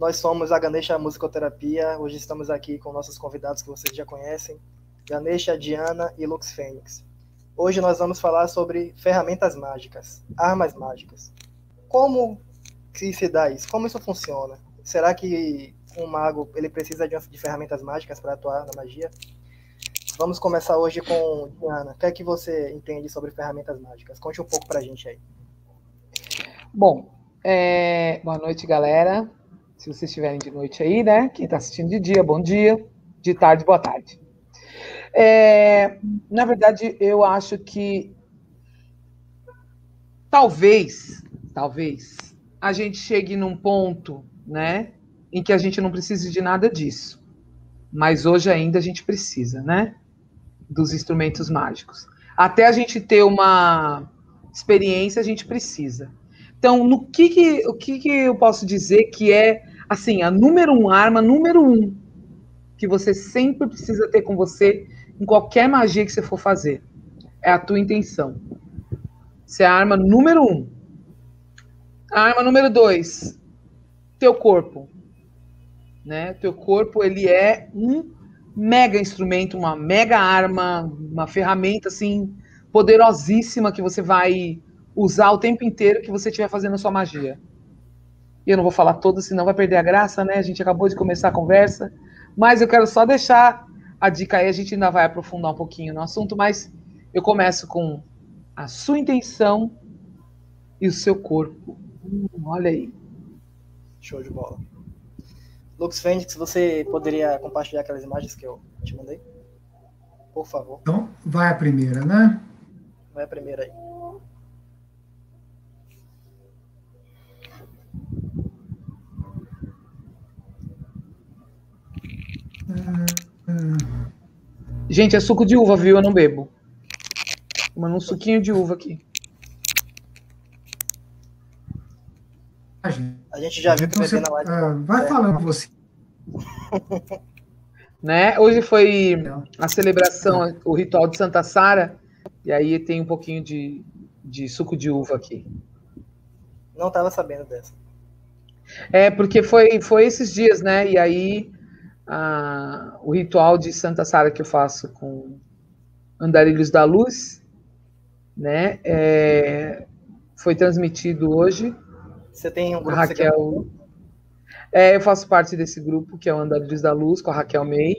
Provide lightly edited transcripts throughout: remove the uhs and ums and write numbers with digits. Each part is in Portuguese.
Nós somos a Ganesha Musicoterapia. Hoje estamos aqui com nossos convidados que vocês já conhecem, Ganesha, Diana e Lux Fênix. Hoje nós vamos falar sobre ferramentas mágicas, armas mágicas. Como que se dá isso? Como isso funciona? Será que um mago ele precisa de ferramentas mágicas para atuar na magia? Vamos começar hoje com Diana. O que é que você entende sobre ferramentas mágicas? Conte um pouco pra gente aí. Bom, boa noite, galera. Se vocês estiverem de noite aí, né? Quem está assistindo de dia, bom dia. De tarde, boa tarde. Na verdade, eu acho que talvez a gente chegue num ponto, né, em que a gente não precise de nada disso. Mas hoje ainda a gente precisa, né, dos instrumentos mágicos. Até a gente ter uma experiência, a gente precisa. Então, o que eu posso dizer que é, assim, a arma número um, que você sempre precisa ter com você em qualquer magia que você for fazer? É a tua intenção. Essa é a arma número um. A arma número 2, teu corpo. Né? Teu corpo, ele é um mega instrumento, uma mega arma, uma ferramenta, assim, poderosíssima que você vai usar o tempo inteiro que você estiver fazendo a sua magia. E eu não vou falar todas, senão vai perder a graça, né? A gente acabou de começar a conversa, mas eu quero só deixar a dica aí, a gente ainda vai aprofundar um pouquinho no assunto, mas eu começo com a sua intenção e o seu corpo. Olha aí. Show de bola. Lux Fênix, você poderia compartilhar aquelas imagens que eu te mandei? Por favor. Então, vai a primeira, né? Vai a primeira aí. Gente, é suco de uva, viu? Eu não bebo. Tomando um suquinho de uva aqui. A gente já viu que você, na live. vai falando você. Né? Hoje foi a celebração, o ritual de Santa Sara, e aí tem um pouquinho de suco de uva aqui. Não estava sabendo dessa. Porque foi esses dias, né? E aí o ritual de Santa Sara que eu faço com Andarilhos da Luz, né? Foi transmitido hoje. Você tem um grupo? A Raquel. Eu faço parte desse grupo, que é o Andarilhos da Luz, com a Raquel May.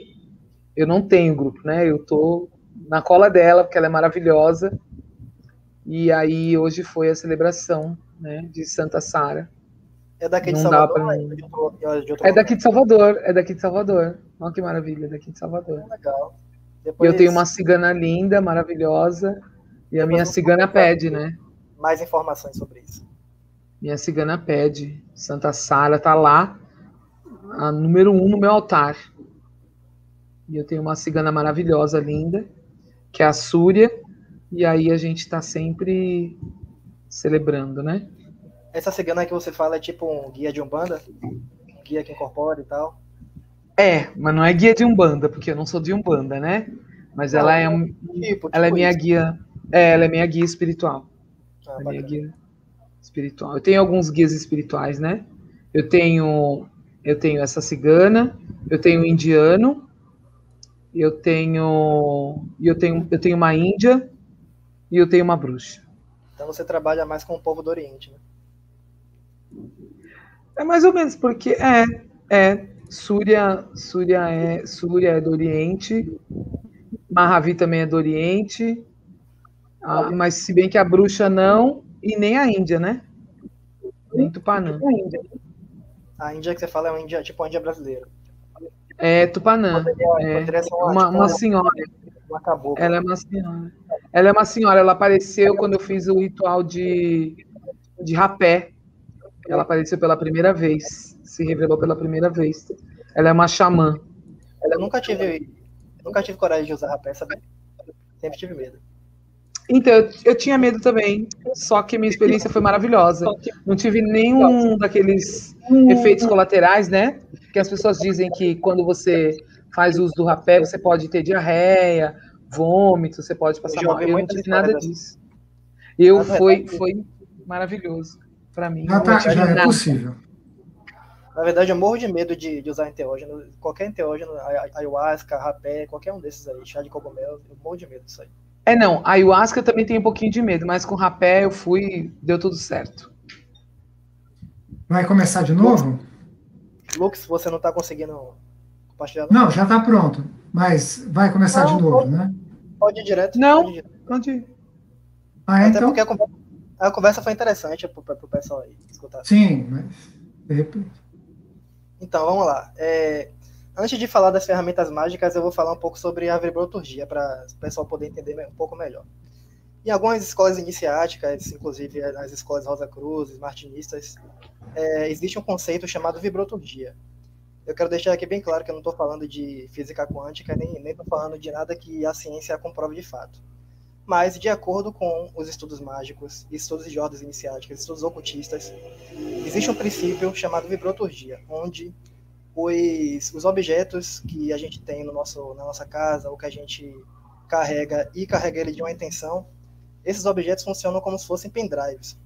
Eu não tenho grupo, né? Eu tô na cola dela, porque ela é maravilhosa. E aí, hoje foi a celebração, né, de Santa Sara. É daqui de Salvador? É daqui de Salvador, é daqui de Salvador. Olha que maravilha, é daqui de Salvador. Legal. Eu tenho uma cigana linda, maravilhosa, e a minha cigana pede, né? Mais informações sobre isso. Minha cigana pede. Santa Sara tá lá, a número 1 no meu altar. E eu tenho uma cigana maravilhosa, linda, que é a Súria, e aí a gente tá sempre celebrando, né? Essa cigana que você fala é tipo um guia de Umbanda? Um guia que incorpora e tal? Mas não é guia de Umbanda, porque eu não sou de Umbanda, né? Mas ela é ela é minha guia. Ela é minha guia espiritual. É minha guia espiritual. Eu tenho alguns guias espirituais, né? Eu tenho essa cigana, eu tenho um indiano, eu tenho uma índia e eu tenho uma bruxa. Então você trabalha mais com o povo do Oriente, né? É mais ou menos, porque Súria é do Oriente, Mahavi também é do Oriente, mas se bem que a bruxa não, e nem a Índia, né? Nem Tupanã. A Índia que você fala é tipo a Índia brasileira. É Tupanã. Uma senhora. Ela é uma senhora. Ela é uma senhora, ela apareceu quando eu fiz o ritual de rapé. Ela apareceu pela primeira vez, se revelou pela primeira vez. Ela é uma xamã. Eu nunca tive coragem de usar rapé, sabe? Sempre tive medo. Então, eu tinha medo também, só que minha experiência foi maravilhosa. Não tive nenhum daqueles efeitos colaterais, né? Que as pessoas dizem que quando você faz uso do rapé, você pode ter diarreia, vômito, você pode passar mal. Eu não tive nada disso. Foi maravilhoso para mim. Já é possível. Na verdade, eu morro de medo de usar enteógeno. Qualquer enteógeno, ayahuasca, rapé, qualquer um desses aí, chá de cogumelo, eu morro de medo disso aí. Não, a ayahuasca também tem um pouquinho de medo, mas com rapé eu fui, deu tudo certo. Vai começar de Lux, novo? Lux, você não está conseguindo compartilhar, não? Não, já está pronto. Mas vai começar de Não, novo, né? pode ir direto, pode ir Não, direto. onde? Até porque Então, a conversa foi interessante para o pessoal aí escutar. sim, mas de repente. Então, vamos lá. Antes de falar das ferramentas mágicas, eu vou falar um pouco sobre a vibroturgia, para o pessoal poder entender um pouco melhor. Em algumas escolas iniciáticas, inclusive as escolas Rosa Cruz, martinistas, existe um conceito chamado vibroturgia. Eu quero deixar aqui bem claro que eu não estou falando de física quântica, nem estou falando de nada que a ciência comprove de fato. Mas, de acordo com os estudos mágicos, estudos de ordens iniciáticas, estudos ocultistas, existe um princípio chamado vibroturgia, onde os objetos que a gente tem na nossa casa, ou que a gente carrega ele de uma intenção, esses objetos funcionam como se fossem pendrives.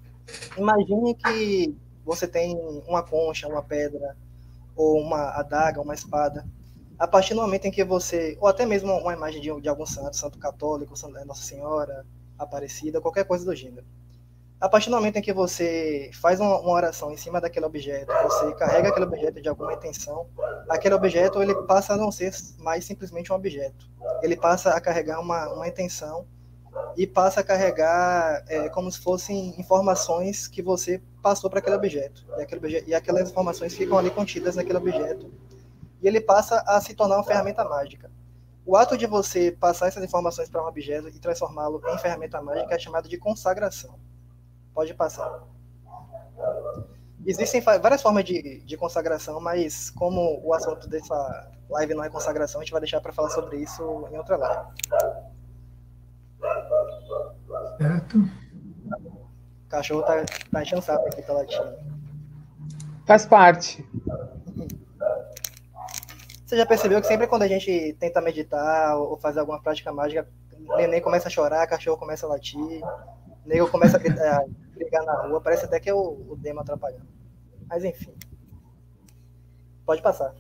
Imagine que você tem uma concha, uma pedra, ou uma adaga, uma espada. A partir do momento em que você, ou até mesmo uma imagem de algum santo católico, Nossa Senhora, Aparecida, qualquer coisa do gênero. A partir do momento em que você faz uma oração em cima daquele objeto, você carrega aquele objeto de alguma intenção, aquele objeto ele passa a não ser mais simplesmente um objeto. Ele passa a carregar uma intenção e passa a carregar como se fossem informações que você passou para aquele objeto. E aquelas informações ficam ali contidas naquele objeto. E ele passa a se tornar uma ferramenta mágica. O ato de você passar essas informações para um objeto e transformá-lo em ferramenta mágica é chamado de consagração. Pode passar. Existem várias formas de consagração, mas como o assunto dessa live não é consagração, a gente vai deixar para falar sobre isso em outra live. Certo. O cachorro tá enchendo o saco aqui, tá latindo. Faz parte. Você já percebeu que sempre quando a gente tenta meditar ou fazer alguma prática mágica, o neném começa a chorar, o cachorro começa a latir, o nego começa a brigar na rua, parece até que é o demo atrapalhando. Mas enfim. Pode passar.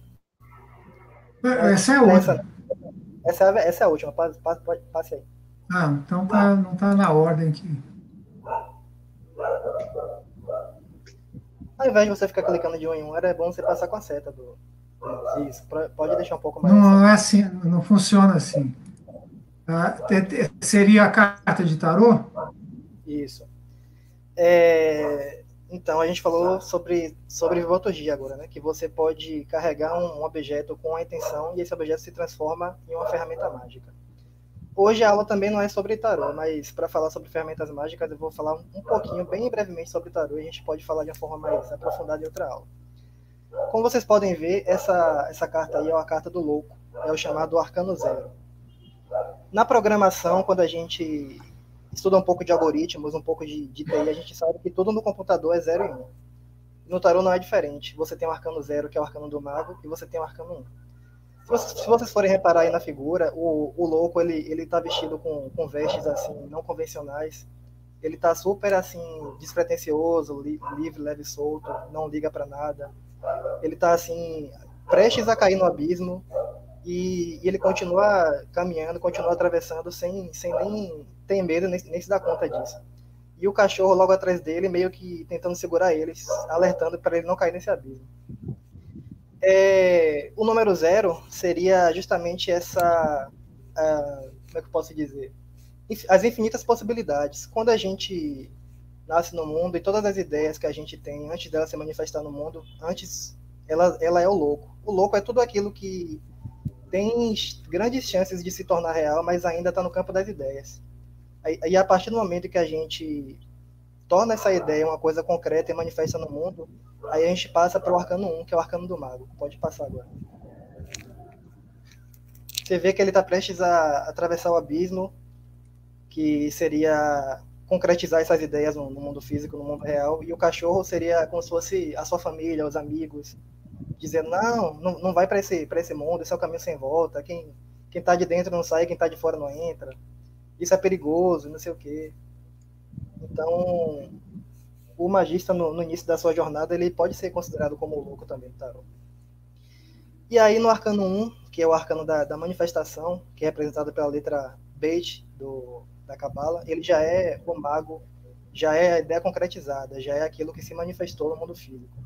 Essa é a outra. Essa é a última, passe aí. Ah, então não está na ordem aqui. Ao invés de você ficar clicando de um em um, era bom você passar com a seta do. Isso, pode deixar um pouco mais. Não é assim, não funciona assim. Seria a carta de tarô? Isso. Então, a gente falou sobre vibroturgia agora, né? Que você pode carregar um objeto com a intenção e esse objeto se transforma em uma ferramenta mágica. Hoje a aula também não é sobre tarô, mas para falar sobre ferramentas mágicas eu vou falar um pouquinho, bem brevemente sobre tarô e a gente pode falar de uma forma mais aprofundada em outra aula. Como vocês podem ver, essa carta aí é uma carta do louco, é o chamado Arcano Zero. Na programação, quando a gente estuda um pouco de algoritmos, um pouco de TI, a gente sabe que tudo no computador é 0 e 1. No tarô não é diferente. Você tem o Arcano 0, que é o Arcano do Mago, e você tem o Arcano 1. Se vocês forem reparar aí na figura, o louco, ele tá vestido com vestes, assim, não convencionais. Ele tá super, assim, despretensioso, livre, leve e solto, não liga para nada. Ele tá, assim, prestes a cair no abismo e ele continua caminhando, continua atravessando sem nem ter medo, nem se dar conta disso. E o cachorro logo atrás dele, meio que tentando segurar ele, alertando para ele não cair nesse abismo. O número 0 seria justamente essa, como é que eu posso dizer? As infinitas possibilidades. Quando a gente nasce no mundo e todas as ideias que a gente tem, antes dela se manifestar no mundo, antes ela é o louco. O louco é tudo aquilo que tem grandes chances de se tornar real, mas ainda está no campo das ideias. E a partir do momento que a gente torna essa ideia uma coisa concreta e manifesta no mundo, aí a gente passa para o Arcano 1, que é o Arcano do Mago. Pode passar agora. Você vê que ele está prestes a atravessar o abismo, que seria concretizar essas ideias no mundo físico, no mundo real, e o cachorro seria como se fosse a sua família, os amigos, dizendo, não vai para esse mundo, esse é o caminho sem volta, quem está de dentro não sai, quem está de fora não entra, isso é perigoso, não sei o quê. Então, o magista, no início da sua jornada, ele pode ser considerado como louco também, tarô. E aí, no arcano 1, que é o arcano da manifestação, que é representado pela letra Beit da Cabala, ele já é o mago, já é a ideia concretizada, já é aquilo que se manifestou no mundo físico.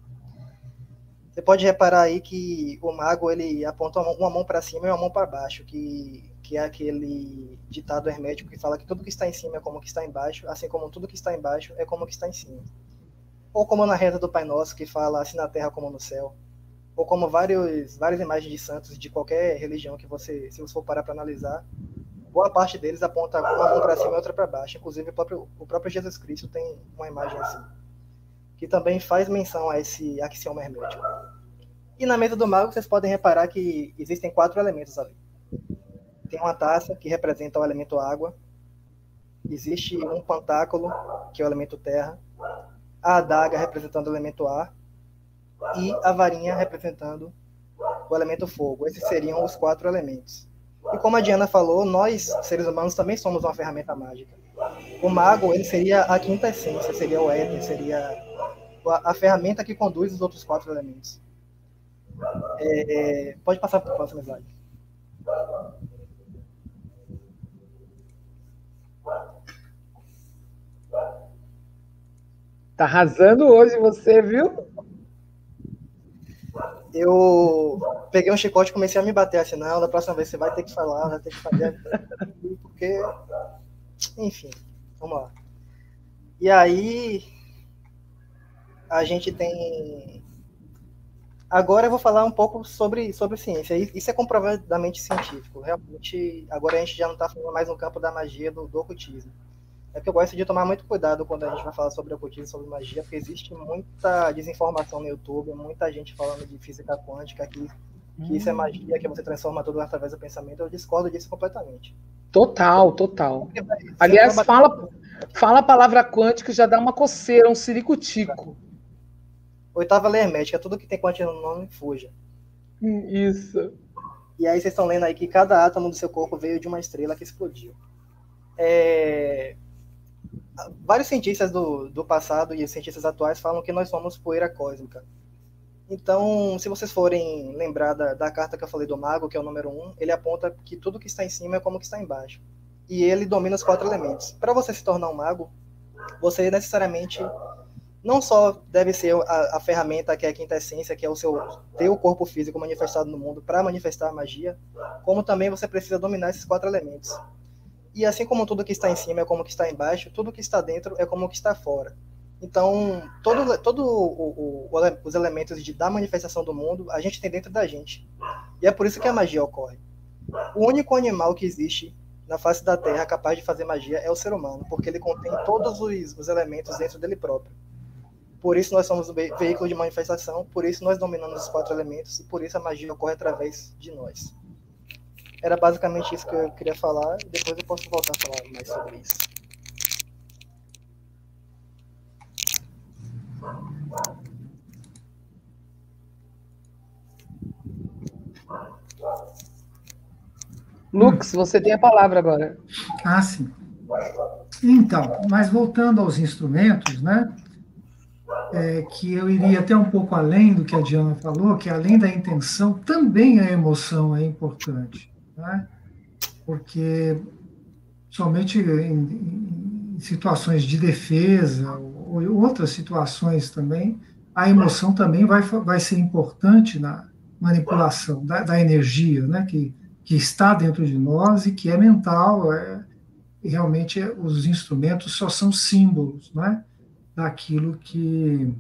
Você pode reparar aí que o mago, ele aponta uma mão para cima e uma mão para baixo, que é aquele ditado hermético que fala que tudo que está em cima é como que está embaixo, assim como tudo que está embaixo é como que está em cima. Ou como na reza do Pai Nosso, que fala assim na terra como no céu. Ou como várias imagens de santos de qualquer religião que você, se você for parar para analisar, boa parte deles aponta uma mão para cima e outra para baixo. Inclusive o próprio Jesus Cristo tem uma imagem assim, que também faz menção a esse axioma hermético. E na mesa do mago vocês podem reparar que existem 4 elementos ali. Tem uma taça, que representa o elemento água. Existe um pantáculo, que é o elemento terra. A adaga, representando o elemento ar. E a varinha, representando o elemento fogo. Esses seriam os 4 elementos. E como a Diana falou, nós, seres humanos, também somos uma ferramenta mágica. O mago, ele seria a quinta essência, seria o éter, seria a ferramenta que conduz os outros 4 elementos. Pode passar para o próximo slide. Tá arrasando hoje você, viu? Eu peguei um chicote e comecei a me bater assim, não, da próxima vez você vai ter que falar, vai ter que fazer, porque, enfim, vamos lá. E aí, a gente tem... Agora eu vou falar um pouco sobre ciência. Isso é comprovadamente científico. Realmente, agora a gente já não está falando mais no campo da magia, do ocultismo. É que eu gosto de tomar muito cuidado quando a gente vai falar sobre ocultismo, sobre magia, porque existe muita desinformação no YouTube, muita gente falando de física quântica, que isso é magia, que você transforma tudo através do pensamento. Eu discordo disso completamente. Total. Aliás, fala a palavra quântica e já dá uma coceira, um ciricutico. 8ª lei hermética, tudo que tem quântica no nome, fuja. Isso. E aí vocês estão lendo aí que cada átomo do seu corpo veio de uma estrela que explodiu. Vários cientistas do passado e os cientistas atuais falam que nós somos poeira cósmica. Então, se vocês forem lembrar da carta que eu falei do mago, que é o número 1, ele aponta que tudo que está em cima é como que está embaixo. E ele domina os 4 elementos. Para você se tornar um mago, você necessariamente não só deve ser a ferramenta que é a quinta essência, que é ter o corpo físico manifestado no mundo para manifestar a magia, como também você precisa dominar esses 4 elementos. E assim como tudo que está em cima é como que está embaixo, tudo que está dentro é como que está fora. Então, todos os elementos da manifestação do mundo, a gente tem dentro da gente. E é por isso que a magia ocorre. O único animal que existe na face da Terra capaz de fazer magia é o ser humano, porque ele contém todos os elementos dentro dele próprio. Por isso nós somos o veículo de manifestação, por isso nós dominamos os 4 elementos, e por isso a magia ocorre através de nós. Era basicamente isso que eu queria falar, e depois eu posso voltar a falar mais sobre isso. Lux, você tem a palavra agora. Ah, sim. Então, mas voltando aos instrumentos, né? Que eu iria até um pouco além do que a Diana falou, que além da intenção, também a emoção é importante, né? Porque somente em situações de defesa ou outras situações também, a emoção também vai ser importante na manipulação da energia, né? Que está dentro de nós e que é mental. E realmente os instrumentos só são símbolos, né? Daquilo que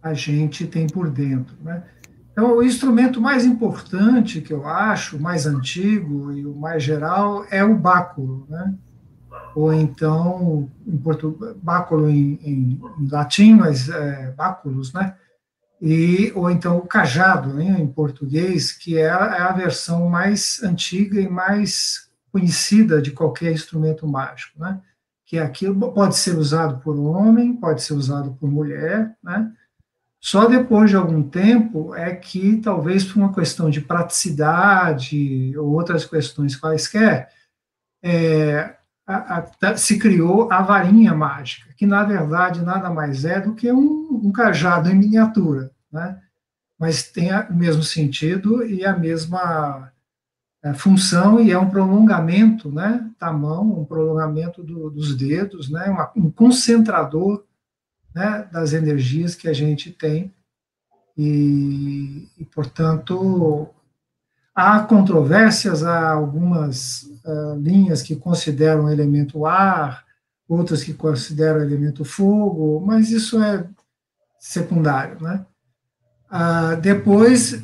a gente tem por dentro, né? Então, o instrumento mais importante que eu acho, o mais antigo e o mais geral, é o báculo, né? Ou então, báculo em latim, mas báculos, né? Ou então o cajado, né, em português, que é a versão mais antiga e mais conhecida de qualquer instrumento mágico, né? Que aquilo pode ser usado por homem, pode ser usado por mulher, né? Só depois de algum tempo é que, talvez por uma questão de praticidade ou outras questões quaisquer, se criou a varinha mágica, que, na verdade, nada mais é do que um cajado em miniatura, né? Mas tem o mesmo sentido e a mesma função, e é um prolongamento, né, da mão, um prolongamento dos dedos, né, um concentrador, né, das energias que a gente tem, portanto, há controvérsias, há algumas linhas que consideram o elemento ar, outras que consideram o elemento fogo, mas isso é secundário, né? Depois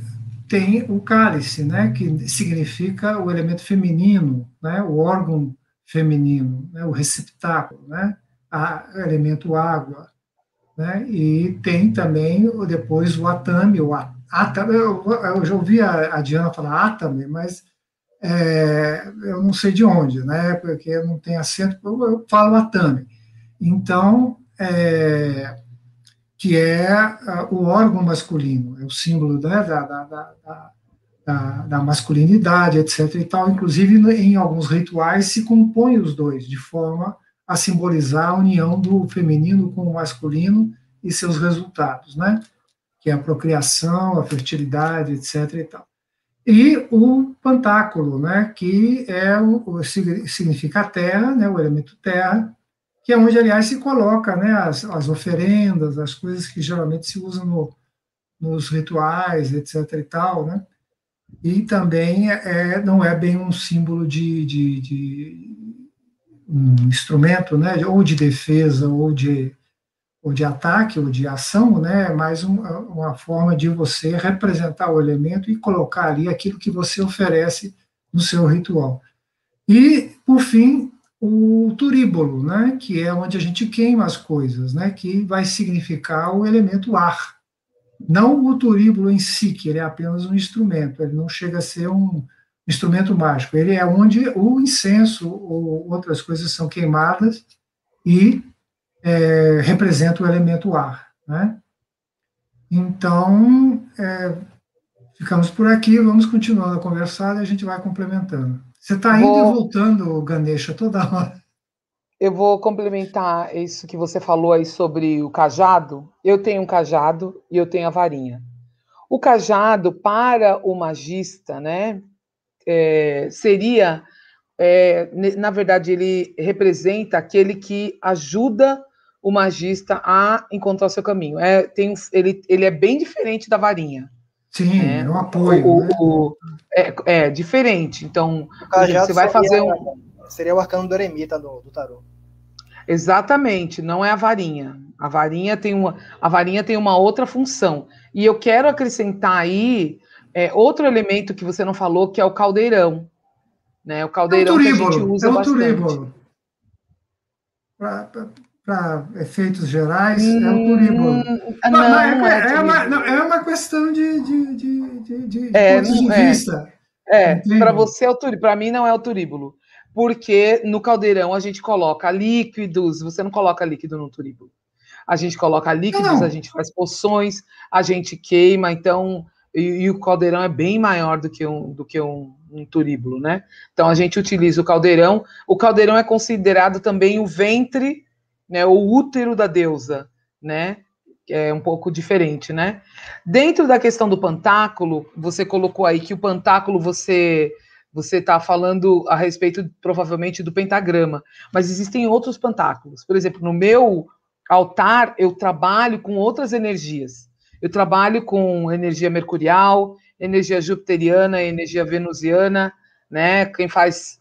tem o cálice, né, que significa o elemento feminino, né, o órgão feminino, né, o receptáculo, né, o elemento água, né, e tem também depois o atame, atame, eu já ouvi a Diana falar atame, mas eu não sei de onde, né, porque não tem acento, eu falo atame. Então, que é o órgão masculino, é o símbolo, né, da masculinidade, etc. e tal. Inclusive, em alguns rituais, se compõe os dois, de forma a simbolizar a união do feminino com o masculino e seus resultados, né? Que é a procriação, a fertilidade, etc. e tal. E o pantáculo, né? Que significa a terra, né? O elemento terra, que é onde, aliás, se coloca, né, as oferendas, as coisas que geralmente se usam nos rituais, etc. e tal, né? E também não é bem um símbolo de um instrumento, né, ou de defesa, ou de ataque, ou de ação, né, é mais uma forma de você representar o elemento e colocar ali aquilo que você oferece no seu ritual. E, por fim, o turíbolo, né, que é onde a gente queima as coisas, né, que vai significar o elemento ar. Não o turíbulo em si, que ele é apenas um instrumento, ele não chega a ser um instrumento mágico, ele é onde o incenso ou outras coisas são queimadas e representa o elemento ar, né? Então, ficamos por aqui, vamos continuando a conversar e a gente vai complementando. Você está indo e voltando, Ganesha, toda hora. Eu vou complementar isso que você falou aí sobre o cajado. Eu tenho um cajado e eu tenho a varinha. O cajado, para o magista, né, seria, na verdade, ele representa aquele que ajuda o magista a encontrar o seu caminho. Ele é bem diferente da varinha. Sim, né? É um apoio. É diferente. Então, por exemplo, você vai fazer seria o arcano do eremita do tarô. Exatamente, não é a varinha. A varinha tem uma outra função. E eu quero acrescentar aí outro elemento que você não falou, que é o caldeirão. Né? O caldeirão que a gente usa bastante. Para efeitos gerais, é o turíbulo. É uma questão de pontos de vista. Para você é o turíbulo, para mim não é o turíbulo. Porque no caldeirão a gente coloca líquidos, você não coloca líquido no turíbulo. A gente coloca líquidos, a gente faz poções, a gente queima, então, e o caldeirão é bem maior do que um turíbulo, né? Então a gente utiliza o caldeirão. O caldeirão é considerado também o ventre, né, o útero da deusa, né? É um pouco diferente, né? Dentro da questão do pantáculo, você colocou aí que o pantáculo você está falando a respeito, provavelmente, do pentagrama, mas existem outros pantáculos. Por exemplo, no meu altar, eu trabalho com outras energias. Eu trabalho com energia mercurial, energia jupiteriana, energia venusiana, né? Quem faz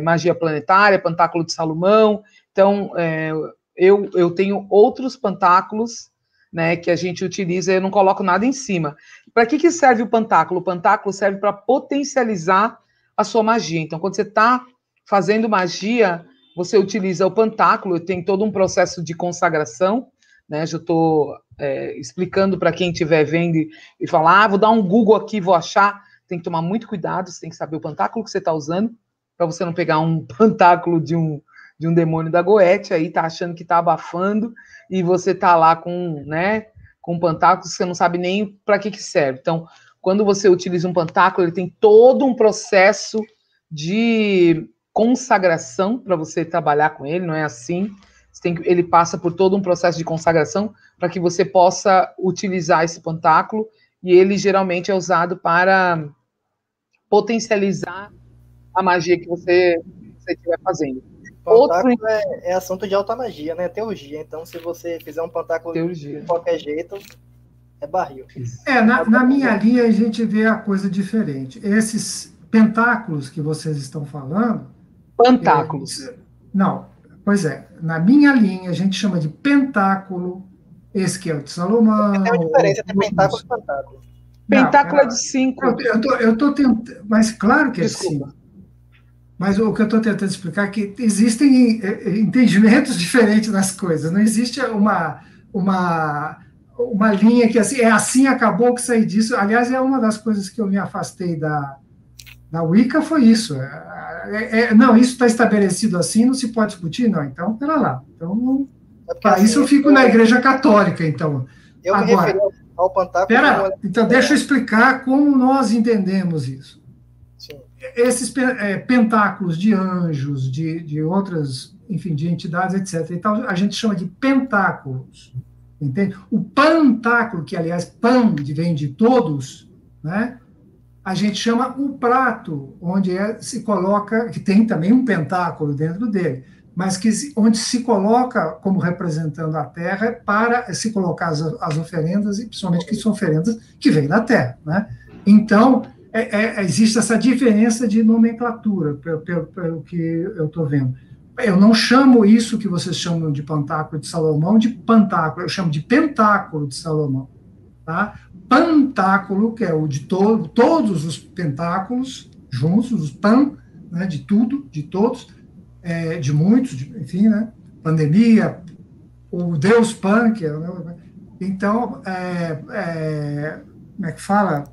magia planetária, pantáculo de Salomão. Então, eu tenho outros pantáculos, né, que a gente utiliza, eu não coloco nada em cima. Para que serve o pantáculo? O pantáculo serve para potencializar a sua magia. Então, quando você está fazendo magia, você utiliza o pantáculo, tem todo um processo de consagração, né? Já estou explicando para quem estiver vendo e falar, vou dar um Google aqui, vou achar. Tem que tomar muito cuidado, você tem que saber o pantáculo que você está usando, para você não pegar um pantáculo de um demônio da Goethe, aí tá achando que tá abafando, e você tá lá com um pantáculo que você não sabe nem para que serve. Então, quando você utiliza um pantáculo, ele tem todo um processo de consagração para você trabalhar com ele, não é assim? Ele passa por todo um processo de consagração para que você possa utilizar esse pantáculo, e ele geralmente é usado para potencializar a magia que você estiver fazendo. Pantáculo é assunto de alta magia, né? Teurgia. Então, se você fizer um pantáculo de qualquer jeito, é barril. Na minha linha, a gente vê a coisa diferente. Esses pentáculos que vocês estão falando... Pantáculos. Não, pois é. Na minha linha, a gente chama de pentáculo, esse que é o de Salomão... Tem uma diferença entre pentáculo e pantáculo. Pentáculo é de 5. Eu estou tentando... Mas claro que é de Desculpa. 5. Mas o que eu estou tentando explicar é que existem entendimentos diferentes das coisas. Não existe uma linha que assim acabou que sair disso. Aliás, é uma das coisas que eu me afastei da Wicca, foi isso. Não, isso está estabelecido assim, não se pode discutir, não. Então, pera lá. Então, isso eu fico na Igreja Católica, então. Eu me referi ao pantáculo. Então, deixa eu explicar como nós entendemos isso. Sim. Esses pentáculos de anjos, de outras, enfim, de entidades, etc. E tal, a gente chama de pentáculos. Entende? O pantáculo, que aliás pan vem de todos, né? A gente chama o prato, onde se coloca, que tem também um pentáculo dentro dele, mas onde se coloca como representando a terra para se colocar as oferendas, e principalmente que são oferendas que vêm da terra, né? Então, existe essa diferença de nomenclatura, pelo que eu estou vendo. Eu não chamo isso que vocês chamam de pantáculo de Salomão de pantáculo, eu chamo de pentáculo de Salomão. Tá? Pantáculo, que é o de todos os pentáculos juntos, os pan, né, de tudo, de todos, de muitos, enfim, né, pandemia, o Deus Pan, que é... Então, como é que fala?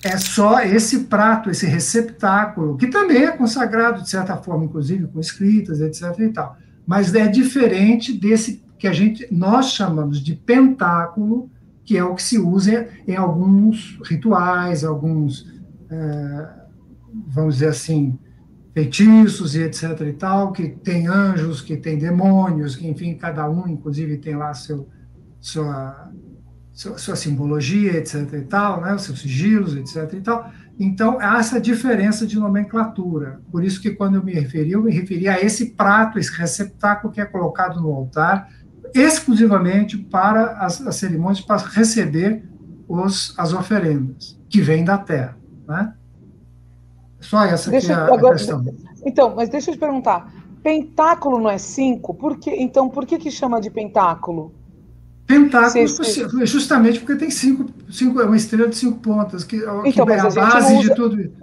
É só esse prato, esse receptáculo, que também é consagrado, de certa forma, inclusive com escritas, etc. e tal. Mas é diferente desse que nós chamamos de pentáculo, que é o que se usa em alguns rituais, alguns, vamos dizer assim, feitiços e etc. e tal, que tem anjos, que tem demônios, que, enfim, cada um, inclusive, tem lá sua simbologia, etc. e tal, né, os seus sigilos, etc. e tal. Então, há essa diferença de nomenclatura. Por isso que, quando eu me referi a esse prato, esse receptáculo que é colocado no altar, exclusivamente para as cerimônias, para receber as oferendas, que vêm da terra. Né? Só essa que é a questão. Então, mas deixa eu te perguntar, pentáculo não é 5? Então, por que chama de pentáculo? Pentáculo, justamente porque tem cinco, é uma estrela de 5 pontas, que é a base de tudo isso.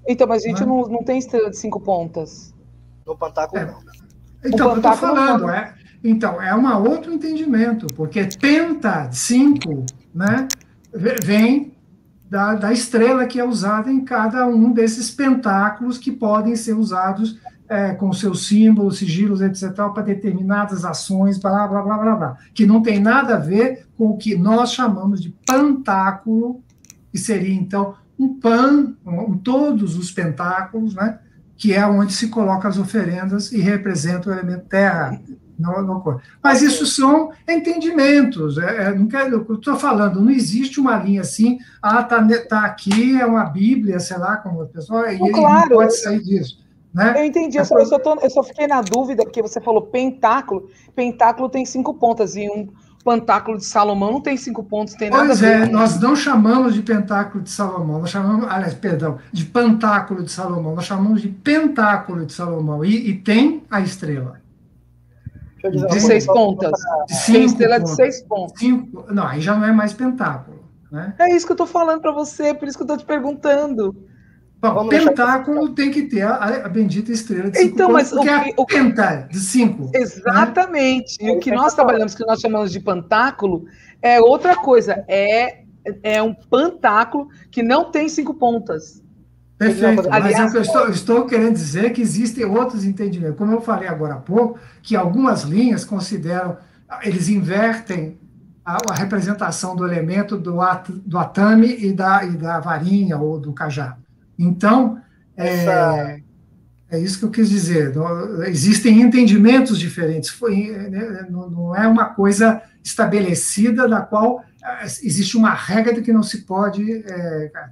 Então, mas a gente não tem estrela de 5 pontas. No pantáculo, não. Então, eu estou falando, então, é um outro entendimento, porque penta, 5, né, vem da estrela que é usada em cada um desses pentáculos que podem ser usados com seus símbolos, sigilos, etc., para determinadas ações, blá, blá, blá, blá, blá, que não tem nada a ver com o que nós chamamos de pantáculo, que seria, então, todos os pentáculos, né, que é onde se coloca as oferendas e representa o elemento terra. Mas isso são entendimentos. Eu estou falando, não existe uma linha assim, tá aqui, é uma Bíblia, sei lá, como o pessoal, e claro, não pode sair disso. Né? Eu entendi, eu só fiquei na dúvida, porque você falou pentáculo tem 5 pontas, e um pantáculo de Salomão não tem 5 pontos, tem nada a ver. Pois nós não chamamos de pentáculo de Salomão, nós chamamos, de pantáculo de Salomão, nós chamamos de pentáculo de Salomão, e tem a estrela. De 6 pontas. Tem estrela de 6 pontos. Não, aí já não é mais pentáculo. Né? É isso que eu estou falando para você, por isso que eu estou te perguntando. Bom, pentáculo tem que ter a bendita estrela de 5 então, pontos, mas porque penta, de 5. Exatamente. Né? E o que nós trabalhamos, que nós chamamos de pantáculo, é outra coisa. É um pantáculo que não tem 5 pontas. Perfeito. Aliás, mas eu estou querendo dizer que existem outros entendimentos. Como eu falei agora há pouco, que algumas linhas consideram, eles invertem a representação do elemento do atame e da varinha ou do cajado. Então, É isso que eu quis dizer. Existem entendimentos diferentes. Não é uma coisa estabelecida da qual existe uma regra de que não se pode.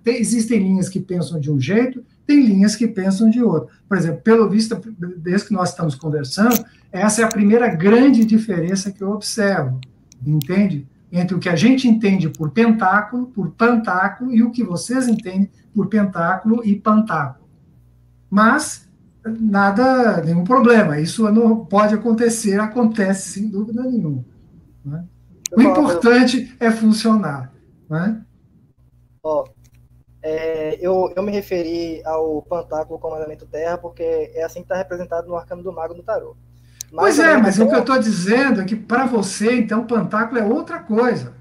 Existem linhas que pensam de um jeito, tem linhas que pensam de outro. Por exemplo, pelo visto, desde que nós estamos conversando, essa é a primeira grande diferença que eu observo, entende? Entre o que a gente entende por tentáculo, por pantáculo, e o que vocês entendem por pentáculo e pantáculo. Mas nada, nenhum problema. Isso não pode acontecer, acontece sem dúvida nenhuma. Né? O importante é funcionar. Né? Ó, eu me referi ao pantáculo como elemento terra, porque é assim que está representado no arcano do mago no tarô. Mas o que eu estou dizendo é que para você, então, pantáculo é outra coisa.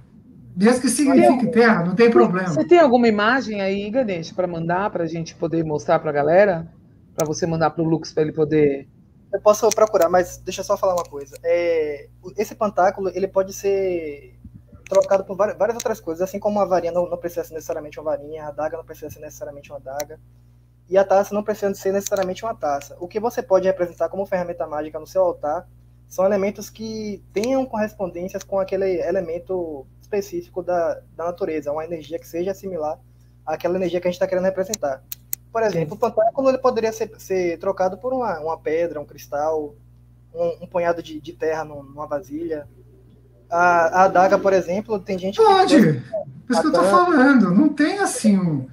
Mesmo que signifique terra, não tem problema. Você tem alguma imagem aí, Ganesh, para mandar, para a gente poder mostrar para a galera? Para você mandar para o Lux, para ele poder... Eu posso procurar, mas deixa eu só falar uma coisa. Esse pantáculo, ele pode ser trocado por várias outras coisas, assim como a varinha não precisa ser necessariamente uma varinha, a adaga não precisa ser necessariamente uma adaga, e a taça não precisa ser necessariamente uma taça. O que você pode representar como ferramenta mágica no seu altar são elementos que tenham correspondências com aquele elemento específico da natureza, uma energia que seja similar àquela energia que a gente está querendo representar. Por exemplo, o pantáculo ele poderia ser trocado por uma pedra, um cristal, um punhado de terra numa vasilha. A adaga, por exemplo, tem gente que... Pode! Por isso que eu estou falando. Não tem assim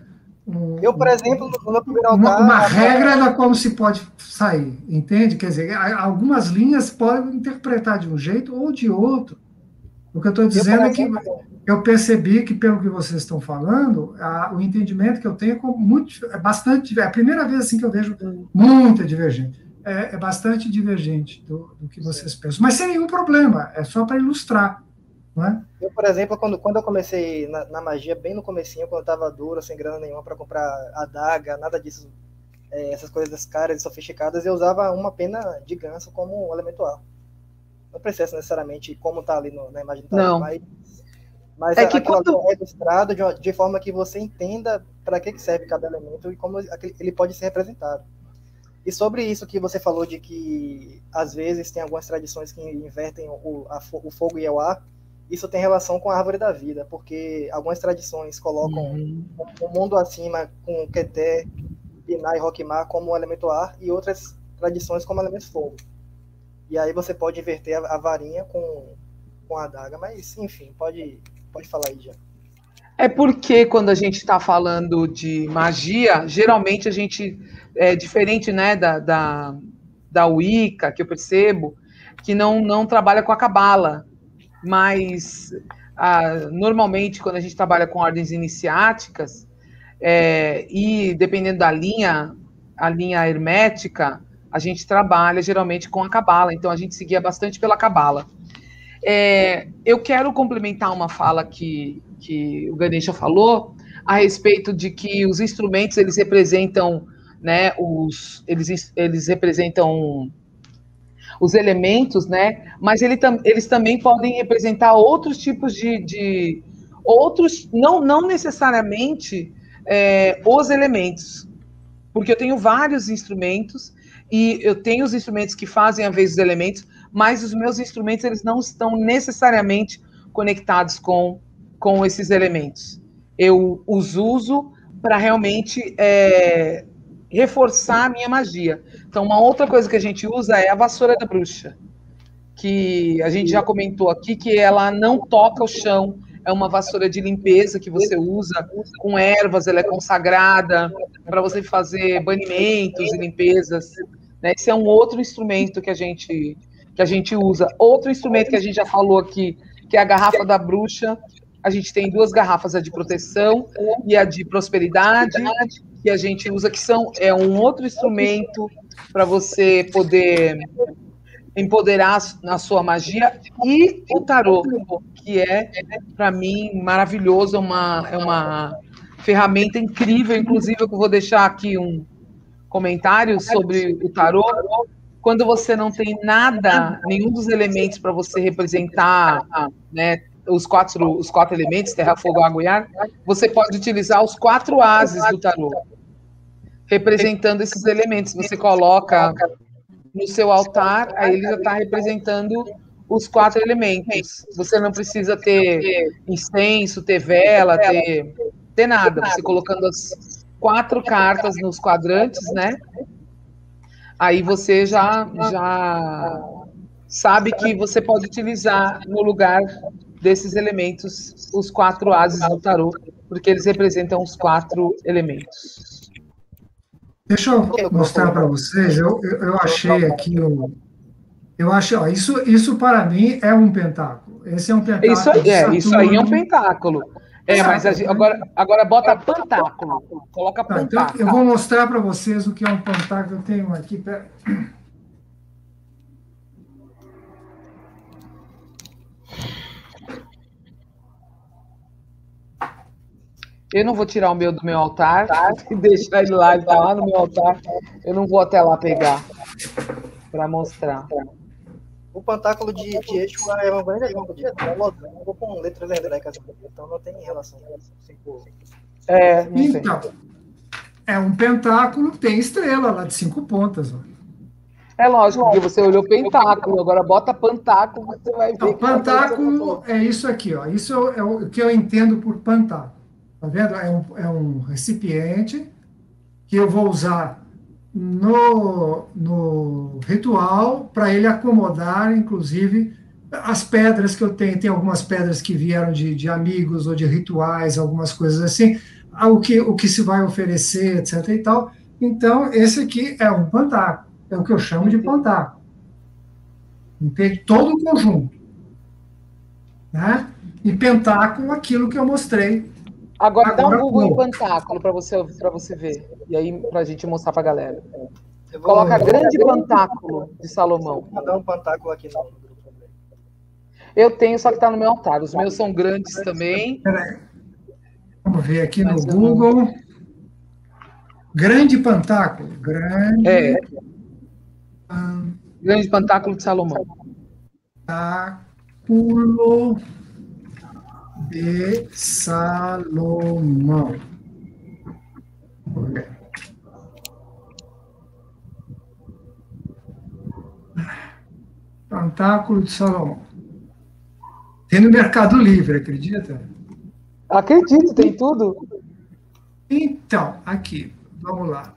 eu, por exemplo, no meu primeiro altar... Uma regra da qual se pode sair, entende? Quer dizer, algumas linhas podem interpretar de um jeito ou de outro. O que eu estou dizendo é que eu percebi que, pelo que vocês estão falando, o entendimento que eu tenho é bastante... É a primeira vez assim, que eu vejo muita divergente. É bastante divergente do que vocês pensam. Mas sem nenhum problema, é só para ilustrar. Não é? Eu, por exemplo, quando eu comecei na magia, bem no comecinho, quando eu estava duro, sem grana nenhuma para comprar adaga, nada disso, essas coisas caras e sofisticadas, eu usava uma pena de ganso como elemento ar. Não precisa necessariamente como está ali na imagem do tarô, mas é que é ilustrado de forma que você entenda para que serve cada elemento e como ele pode ser representado. E sobre isso que você falou de que às vezes tem algumas tradições que invertem o fogo e o ar, isso tem relação com a árvore da vida, porque algumas tradições colocam o mundo acima com Keter, Binah e Roquemar como elemento ar e outras tradições como elemento fogo. E aí você pode inverter a varinha com a adaga, mas enfim, pode falar aí já. É porque quando a gente está falando de magia, geralmente a gente, diferente, né, da Wicca, que eu percebo, que não trabalha com a Cabala, mas normalmente quando a gente trabalha com ordens iniciáticas, e dependendo da linha, a linha hermética, a gente trabalha geralmente com a Cabala, então a gente seguia bastante pela Cabala. Eu quero complementar uma fala que o Ganesha falou a respeito de que os instrumentos eles representam, né, eles representam os elementos, né, mas eles também podem representar outros tipos de outros, não necessariamente os elementos, porque eu tenho vários instrumentos e eu tenho os instrumentos que fazem a vez dos elementos, mas os meus instrumentos eles não estão necessariamente conectados com esses elementos. Eu os uso para realmente reforçar a minha magia. Então, uma outra coisa que a gente usa é a vassoura da bruxa, que a gente já comentou aqui, que ela não toca o chão, é uma vassoura de limpeza que você usa com ervas, ela é consagrada para você fazer banimentos e limpezas. Né? Esse é um outro instrumento que a gente usa. Outro instrumento que a gente já falou aqui, que é a garrafa da bruxa. A gente tem duas garrafas, a de proteção e a de prosperidade, que a gente usa, que é um outro instrumento para você poder empoderar na sua magia, e o tarô, que para mim, maravilhoso, é uma ferramenta incrível, inclusive eu vou deixar aqui um comentário sobre o tarô. Quando você não tem nada, nenhum dos elementos para você representar, né, os quatro elementos, terra, fogo, água e ar, você pode utilizar os 4 ases do tarô. representando esses elementos. Você coloca no seu altar, aí ele já está representando os 4 elementos. Você não precisa ter incenso, ter vela, ter nada. Você colocando as 4 cartas nos quadrantes, né? Aí você já sabe que você pode utilizar no lugar desses elementos os 4 ases do tarô, porque eles representam os 4 elementos. Deixa eu mostrar para vocês. Eu achei aqui eu achei, ó, isso para mim é um pentáculo. Esse é um pentáculo. Isso aí é um pentáculo. Mas agora bota pantáculo. Coloca pantáculo. Então, eu vou mostrar para vocês o que é um pentáculo. Eu tenho aqui. Eu não vou tirar o meu do meu altar, deixar ele lá, ele tá lá no meu altar. Eu não vou até lá pegar para mostrar. O pantáculo de eixo é um grande exemplo disso. É losango com letras hebreicas, então não tem relação com 5. Então, é um pentáculo, tem estrela lá de 5 pontas. Ó. É lógico, porque você olhou pentáculo, agora bota pantáculo, você vai ver. Pantáculo é isso aqui, ó. Isso é o que eu entendo por pantáculo. Tá vendo? É um recipiente que eu vou usar no ritual para ele acomodar, inclusive, as pedras que eu tenho. Tem algumas pedras que vieram de amigos ou de rituais, algumas coisas assim, o que se vai oferecer, etc. e tal. Então, esse aqui é um pantáculo. É o que eu chamo de pantáculo. Entende? Todo o conjunto. Né? E pentáculo, aquilo que eu mostrei. Agora dá um Google em pantáculo para você ver. E aí, para a gente mostrar para a galera. Coloca grande pantáculo de Salomão. Vou mandar um pantáculo aqui no grupo também. Eu tenho, só que está no meu altar. Os meus são grandes também. Peraí. Vamos ver aqui no Google. Grande pantáculo. Grande pantáculo de Salomão. Pantáculo de Salomão. Pantáculo de Salomão. Tem no Mercado Livre, acredita? Acredito, tem tudo. Então, aqui, vamos lá.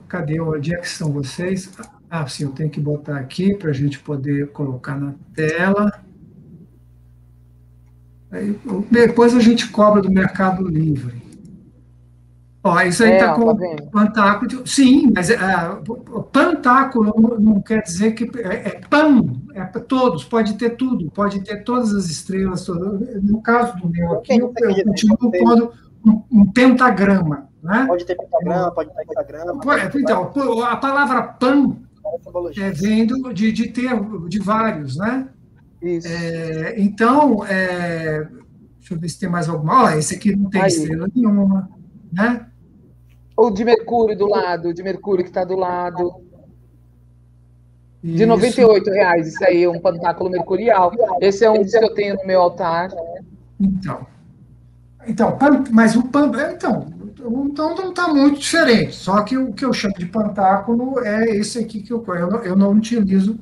Cadê? Onde é que estão vocês? Ah, sim, eu tenho que botar aqui para a gente poder colocar na tela. Aí, depois a gente cobra do Mercado Livre. Ó, isso aí está com pantáculo. Sim, mas pantáculo não quer dizer que pan, é para todos, pode ter tudo, pode ter todas as estrelas. No caso do meu aqui, eu continuo pondo um pentagrama. Né? Pode ter pentagrama, pode ter hexagrama. Então, a palavra pan vem de vários, né? Isso. Então, deixa eu ver se tem mais alguma. Esse aqui não tem estrela nenhuma, né? Ou de Mercúrio do lado, de Mercúrio que está do lado. De R$98, isso aí é um pantáculo mercurial. Esse é um dos que eu tenho no meu altar. Então, mas o então não está muito diferente. Só que o que eu chamo de pantáculo é esse aqui que eu não utilizo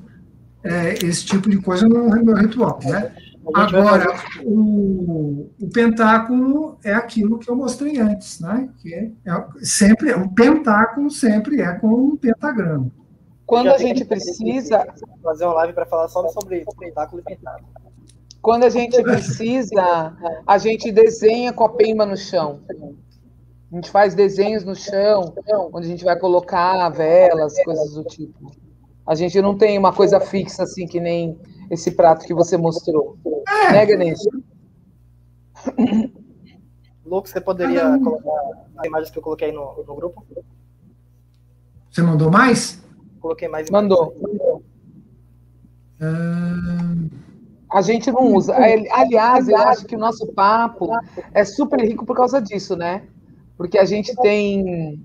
esse tipo de coisa no meu ritual, né? Agora, o pentáculo é aquilo que eu mostrei antes, né? Que o pentáculo sempre é com um pentagrama. Quando a gente precisa fazer uma live para falar só sobre pentáculo e pentáculo. Quando a gente precisa, a gente desenha com a pemba no chão. A gente faz desenhos no chão, onde a gente vai colocar velas, coisas do tipo. A gente não tem uma coisa fixa assim, que nem esse prato que você mostrou. Né, Ganesh? Lucas, você poderia colocar as imagens que eu coloquei no grupo? Você mandou mais? Coloquei mais imagens. Mandou. A gente não usa. Aliás, eu acho que o nosso papo é super rico por causa disso, né? Porque a gente tem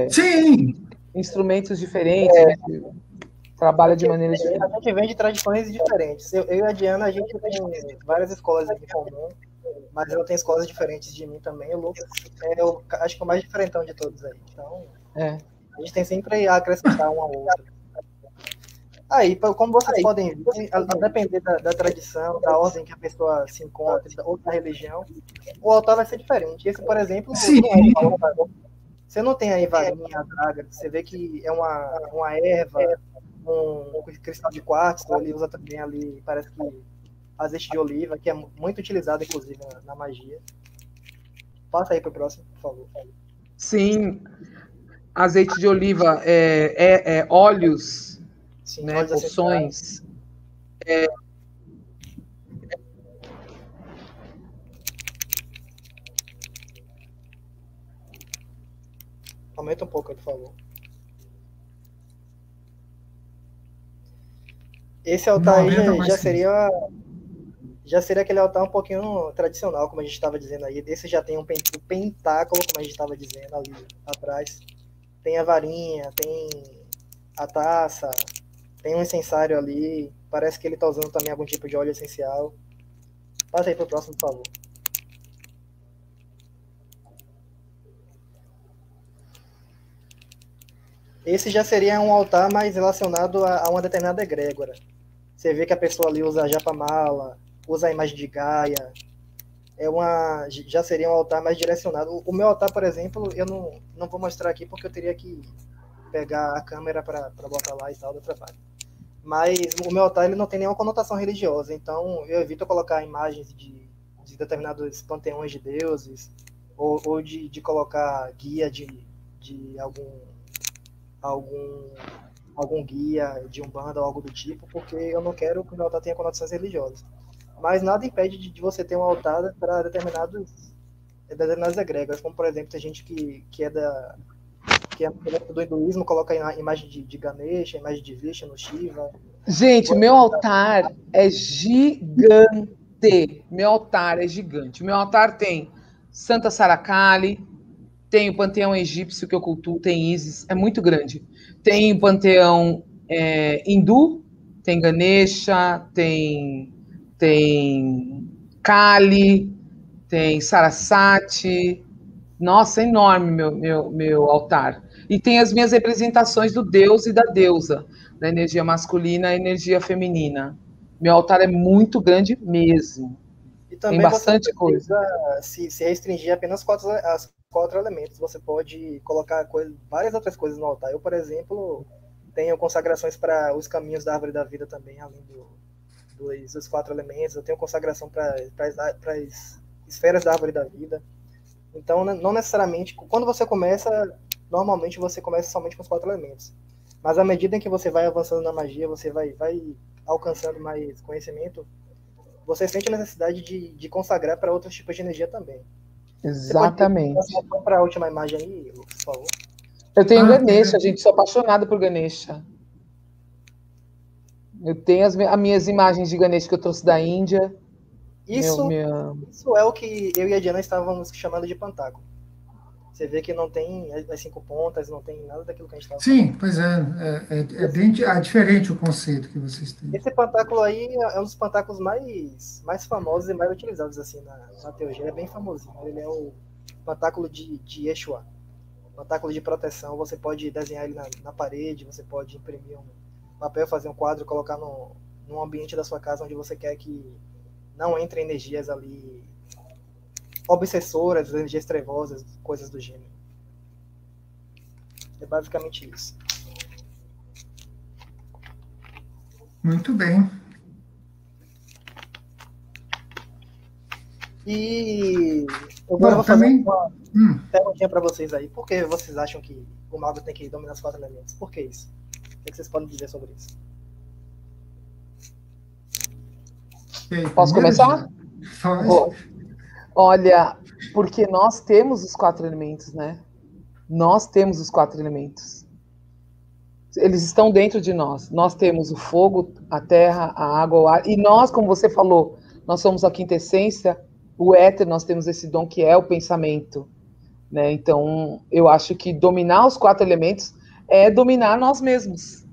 Sim. Instrumentos diferentes, trabalha de maneira diferente. A gente vem de tradições diferentes. Eu e a Diana, a gente tem várias escolas aqui em comum. mas ela tem escolas diferentes de mim também. O Lucas é, eu acho que é o mais diferentão de todos aí. Então, a gente tem sempre a acrescentar um ao outro. Aí, como vocês podem ver, a depender da tradição, da ordem que a pessoa se encontra, ou da religião, o altar vai ser diferente. Esse, por exemplo, Sim. você não tem aí varinha, draga, você vê que é uma erva, um cristal de quartzo, ele usa também ali, parece que azeite de oliva, que é muito utilizado, inclusive, na magia. Passa aí para o próximo, por favor. Sim, azeite de oliva, óleos, Sim, né, poções. Aumenta um pouco aí, por favor. Esse altar aí já seria aquele altar um pouquinho tradicional, como a gente estava dizendo aí. Esse já tem o pentáculo, como a gente estava dizendo ali atrás. Tem a varinha, tem a taça, tem um incensário ali. Parece que ele está usando também algum tipo de óleo essencial. Passa aí para o próximo, por favor. Esse já seria um altar mais relacionado a uma determinada egrégora. Você vê que a pessoa ali usa a japamala, usa a imagem de Gaia. Já seria um altar mais direcionado. O meu altar, por exemplo, eu não vou mostrar aqui porque eu teria que pegar a câmera para botar lá e tal, do trabalho. Mas o meu altar ele não tem nenhuma conotação religiosa, então eu evito colocar imagens de determinados panteões de deuses ou de colocar guia de algum guia de Umbanda ou algo do tipo, porque eu não quero que o meu altar tenha conotações religiosas. Mas nada impede de você ter um altar para determinadas egrégoras, como por exemplo, tem gente que é do hinduísmo, coloca a imagem de Ganesha, a imagem de Vishnu, Shiva. Gente, meu altar é gigante. Meu altar é gigante. Meu altar tem Santa Saracali, tem o panteão egípcio que eu cultuo, tem Isis, é muito grande. Tem o panteão hindu, tem Ganesha, tem Kali, tem Saraswati. Nossa, é enorme meu altar. E tem as minhas representações do deus e da deusa, da energia masculina e energia feminina. Meu altar é muito grande mesmo. E também tem bastante coisa. Se restringir apenas aos 4 elementos. Você pode colocar várias outras coisas no altar. Eu, por exemplo, tenho consagrações para os caminhos da árvore da vida também, além dos 4 elementos. Eu tenho consagração para as esferas da árvore da vida. Então, não necessariamente, quando você começa, normalmente você começa somente com os 4 elementos. Mas à medida em que você vai avançando na magia, você vai alcançando mais conhecimento, você sente a necessidade de consagrar para outros tipos de energia também. Exatamente. Você pode para a última imagem aí, Lucas, por favor. Eu tenho Ganesha, gente, sou apaixonada por Ganesha. Eu tenho as minhas imagens de Ganesha que eu trouxe da Índia. Isso é o que eu e a Diana estávamos chamando de pantáculo. Você vê que não tem as 5 pontas, não tem nada daquilo que a gente estava falando. Sim, pois é bem diferente o conceito que vocês têm. Esse pantáculo aí é um dos pantáculos mais famosos e mais utilizados assim na teologia. Ele é bem famosinho. Ele é o pantáculo de Yeshua. Pantáculo de proteção. Você pode desenhar ele na parede, você pode imprimir um papel, fazer um quadro, colocar num ambiente da sua casa onde você quer que não entrem energias ali obsessoras, energias trevosas, coisas do gênero. É basicamente isso. Muito bem. E eu vou fazer uma perguntinha para vocês aí. Por que vocês acham que o mago tem que dominar os 4 elementos? Por que isso? O que vocês podem dizer sobre isso? Posso começar? Pode. Olha, porque nós temos os 4 elementos, né? Nós temos os 4 elementos. Eles estão dentro de nós. Nós temos o fogo, a terra, a água, o ar. E nós, como você falou, nós somos a quintessência, o éter, nós temos esse dom que é o pensamento. Né? Então, eu acho que dominar os 4 elementos é dominar nós mesmos.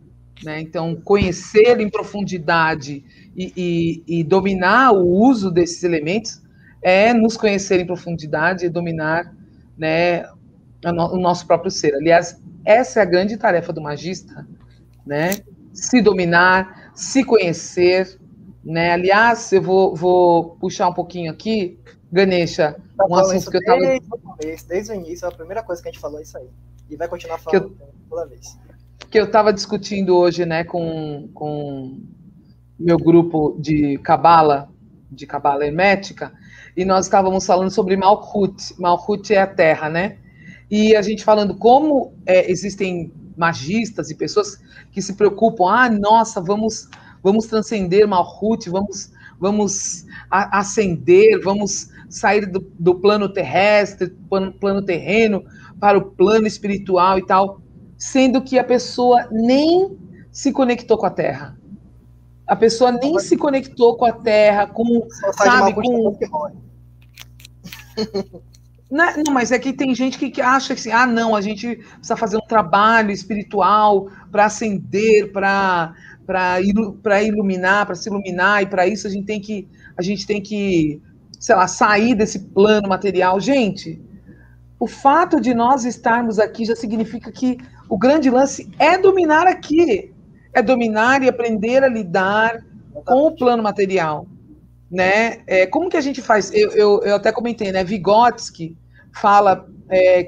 Né? Então, conhecer em profundidade e dominar o uso desses elementos é nos conhecer em profundidade e dominar, né, o nosso próprio ser. Aliás, essa é a grande tarefa do magista, né? Se dominar, se conhecer, né? Aliás, eu vou puxar um pouquinho aqui, Ganesha, um assunto que eu estava... Desde o início, a primeira coisa que a gente falou é isso aí. E vai continuar falando toda vez. Que eu estava discutindo hoje, né, com meu grupo de cabala hermética, e nós estávamos falando sobre Malkuth. Malkuth é a Terra, né? E a gente falando como existem magistas e pessoas que se preocupam, nossa, vamos transcender Malkuth, vamos ascender, vamos sair do plano terrestre, plano terreno, para o plano espiritual e tal, sendo que a pessoa nem se conectou com a Terra. A pessoa nem se conectou com a Terra, com, sabe, com... Não, mas é que tem gente que acha que assim, não, a gente precisa fazer um trabalho espiritual para ascender, para iluminar, para se iluminar, e para isso a gente tem que, sei lá, sair desse plano material. Gente, o fato de nós estarmos aqui já significa que o grande lance é dominar aqui, é dominar e aprender a lidar com o plano material, né? Como que a gente faz? Eu até comentei, né? Vygotsky fala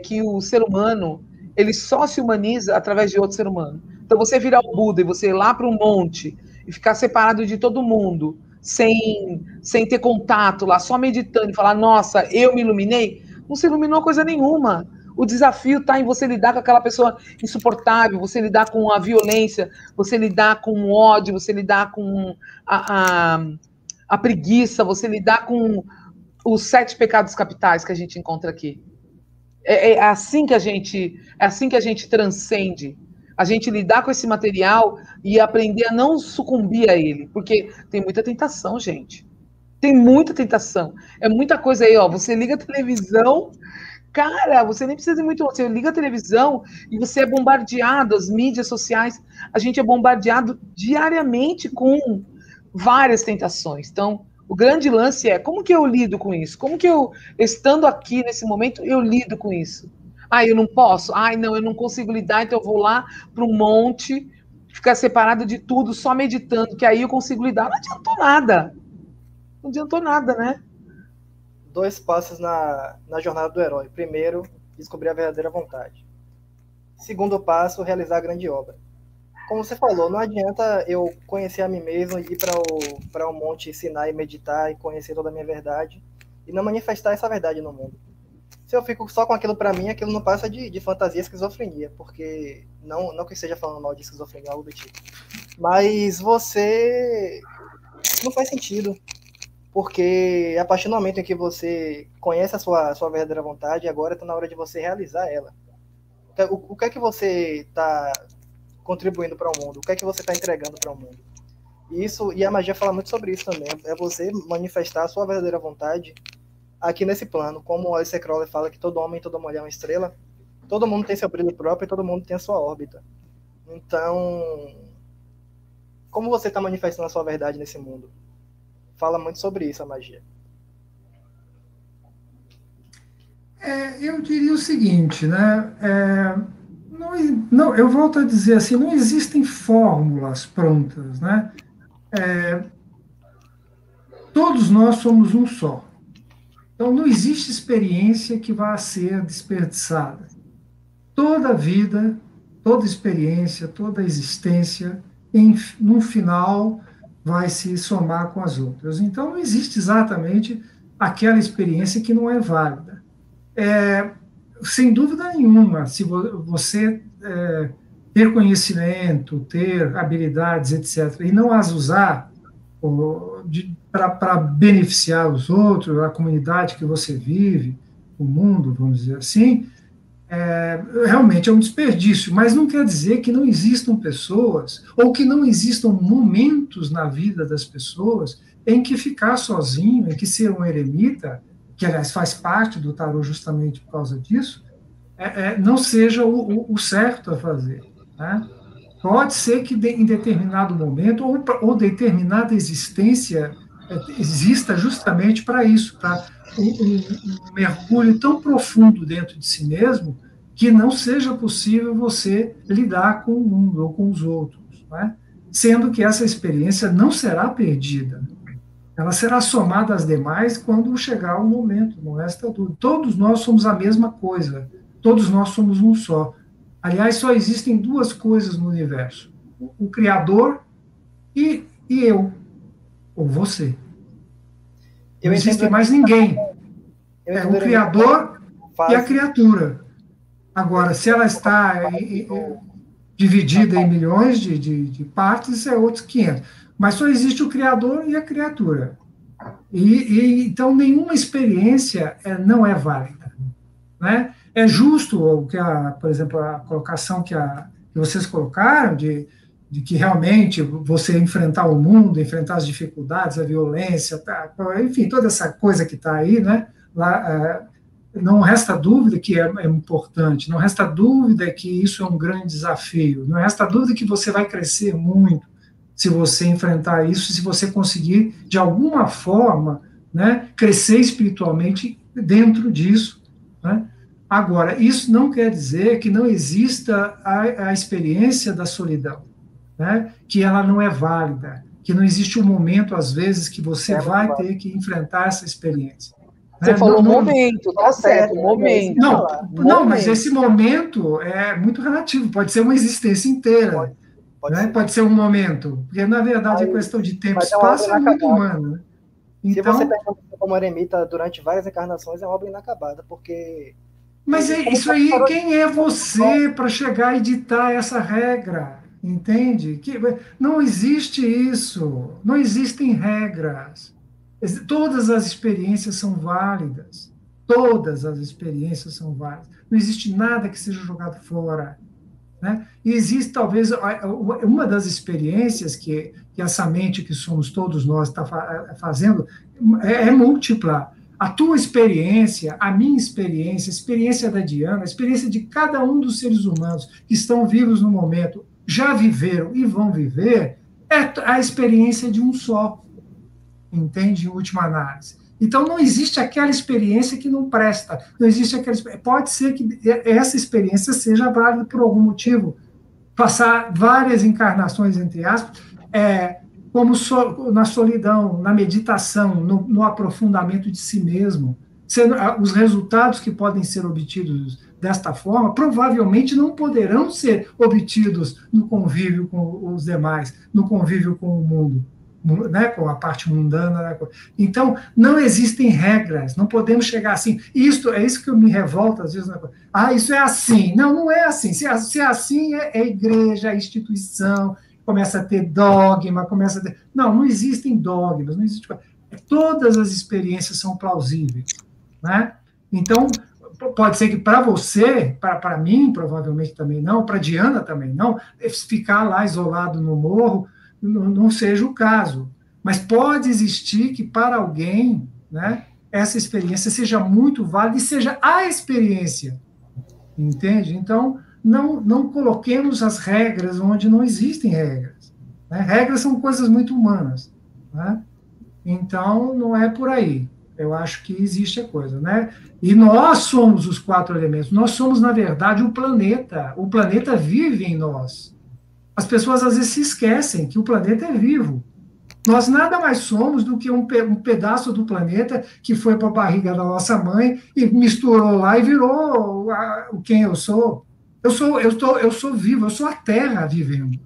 que o ser humano ele só se humaniza através de outro ser humano. Então, você virar o Buda e você ir lá para um monte e ficar separado de todo mundo, sem ter contato lá, só meditando e falar, nossa, eu me iluminei, não se iluminou coisa nenhuma. O desafio está em você lidar com aquela pessoa insuportável, você lidar com a violência, você lidar com o ódio, você lidar com a preguiça, você lidar com os 7 pecados capitais que a gente encontra aqui. É assim que a gente transcende. A gente lidar com esse material e aprender a não sucumbir a ele, porque tem muita tentação, gente. Tem muita tentação. É muita coisa aí, ó. Você liga a televisão, cara, você nem precisa de muito. Você liga a televisão e você é bombardeado, as mídias sociais, a gente é bombardeado diariamente com várias tentações. Então, o grande lance é como que eu lido com isso? Como que eu, estando aqui nesse momento, eu lido com isso? Eu não posso? Não, eu não consigo lidar, então eu vou lá para um monte, ficar separado de tudo, só meditando, que aí eu consigo lidar. Não adiantou nada. Não adiantou nada, né? 2 passos na jornada do herói. Primeiro, descobrir a verdadeira vontade. Segundo passo, realizar a grande obra. Como você falou, não adianta eu conhecer a mim mesmo e ir para um monte ensinar e meditar e conhecer toda a minha verdade e não manifestar essa verdade no mundo. Se eu fico só com aquilo para mim, aquilo não passa de fantasia, esquizofrenia, porque não que eu esteja falando mal de esquizofrenia, algo do tipo. Mas você não faz sentido, porque a partir do momento em que você conhece a sua verdadeira vontade, agora está na hora de você realizar ela. O que é que você está contribuindo para o mundo? O que é que você está entregando para o mundo? E a magia fala muito sobre isso também. É você manifestar a sua verdadeira vontade aqui nesse plano. Como o Aleister Crowley fala que todo homem e toda mulher é uma estrela, todo mundo tem seu brilho próprio e todo mundo tem a sua órbita. Então, como você está manifestando a sua verdade nesse mundo? Fala muito sobre isso a magia. Eu diria o seguinte, né? Não, eu volto a dizer assim, não existem fórmulas prontas, né? Todos nós somos um só. Então, não existe experiência que vá ser desperdiçada. Toda vida, toda experiência, toda existência, no final, vai se somar com as outras. Então, não existe exatamente aquela experiência que não é válida. Sem dúvida nenhuma, se você ter conhecimento, ter habilidades, etc., e não as usar para beneficiar os outros, a comunidade que você vive, o mundo, vamos dizer assim, realmente é um desperdício, mas não quer dizer que não existam pessoas, ou que não existam momentos na vida das pessoas em que ficar sozinho, em que ser um eremita, que aliás faz parte do tarô justamente por causa disso, não seja o certo a fazer, né? Pode ser que em determinado momento, ou determinada existência exista justamente para isso, para um mergulho tão profundo dentro de si mesmo que não seja possível você lidar com o mundo ou com os outros, né? Sendo que essa experiência não será perdida. Ela será somada às demais quando chegar o momento, não resta dúvida. Todos nós somos a mesma coisa, todos nós somos um só. Aliás, só existem duas coisas no universo: o Criador e eu, ou você. Não existe mais ninguém. É o Criador e a criatura. Agora, se ela está dividida em milhões de partes, isso é outros 500. Mas só existe o Criador e a criatura. Então, nenhuma experiência não é válida, né? É justo, por exemplo, a colocação que vocês colocaram, de que realmente você enfrentar o mundo, enfrentar as dificuldades, a violência, enfim, toda essa coisa que está aí, né? Lá, não resta dúvida que é importante, não resta dúvida que isso é um grande desafio, não resta dúvida que você vai crescer muito se você enfrentar isso, se você conseguir, de alguma forma, né, crescer espiritualmente dentro disso, né? Agora, isso não quer dizer que não exista a experiência da solidão, né? Que ela não é válida, que não existe um momento, às vezes, que você vai ter que enfrentar essa experiência. Você falou momento, tá certo, momento. Não, mas esse momento é muito relativo, pode ser uma existência inteira, pode ser um momento, porque, na verdade, a questão de tempo e espaço é muito humana, né? Então, se você pergunta como eremita durante várias encarnações, é uma obra inacabada, porque... Mas isso aí, quem é você para chegar e ditar essa regra? Entende? Não existe isso, não existem regras. Todas as experiências são válidas. Todas as experiências são válidas. Não existe nada que seja jogado fora, né? E existe, talvez, uma das experiências que essa mente que somos todos nós está fazendo é múltipla. A tua experiência, a minha experiência, a experiência da Diana, a experiência de cada um dos seres humanos que estão vivos no momento, já viveram e vão viver, é a experiência de um só. Entende? Em última análise. Então, não existe aquela experiência que não presta. Não existe aquela. Pode ser que essa experiência seja válida por algum motivo. Passar várias encarnações, entre aspas, como na solidão, na meditação, no aprofundamento de si mesmo. Os resultados que podem ser obtidos desta forma provavelmente não poderão ser obtidos no convívio com os demais, no convívio com o mundo, né, com a parte mundana. Né? Então, não existem regras, não podemos chegar assim. É isso que eu me revolto às vezes. Né? Isso é assim. Não, não é assim. Se é assim, é igreja, é instituição, começa a ter dogma, Não existem dogmas, não existe... Todas as experiências são plausíveis, né? Então, pode ser que para você, para mim, provavelmente também não, para Diana também não, ficar lá isolado no morro não seja o caso. Mas pode existir que para alguém, né, essa experiência seja muito válida e seja a experiência. Entende? Então, não coloquemos as regras onde não existem regras. Né? Regras são coisas muito humanas. Né? Então, não é por aí. Eu acho que existe a coisa. Né? E nós somos os 4 elementos. Nós somos, na verdade, o planeta. O planeta vive em nós. As pessoas, às vezes, se esquecem que o planeta é vivo. Nós nada mais somos do que um pedaço do planeta que foi para a barriga da nossa mãe e misturou lá e virou quem eu sou. Eu sou vivo, eu sou a Terra vivendo.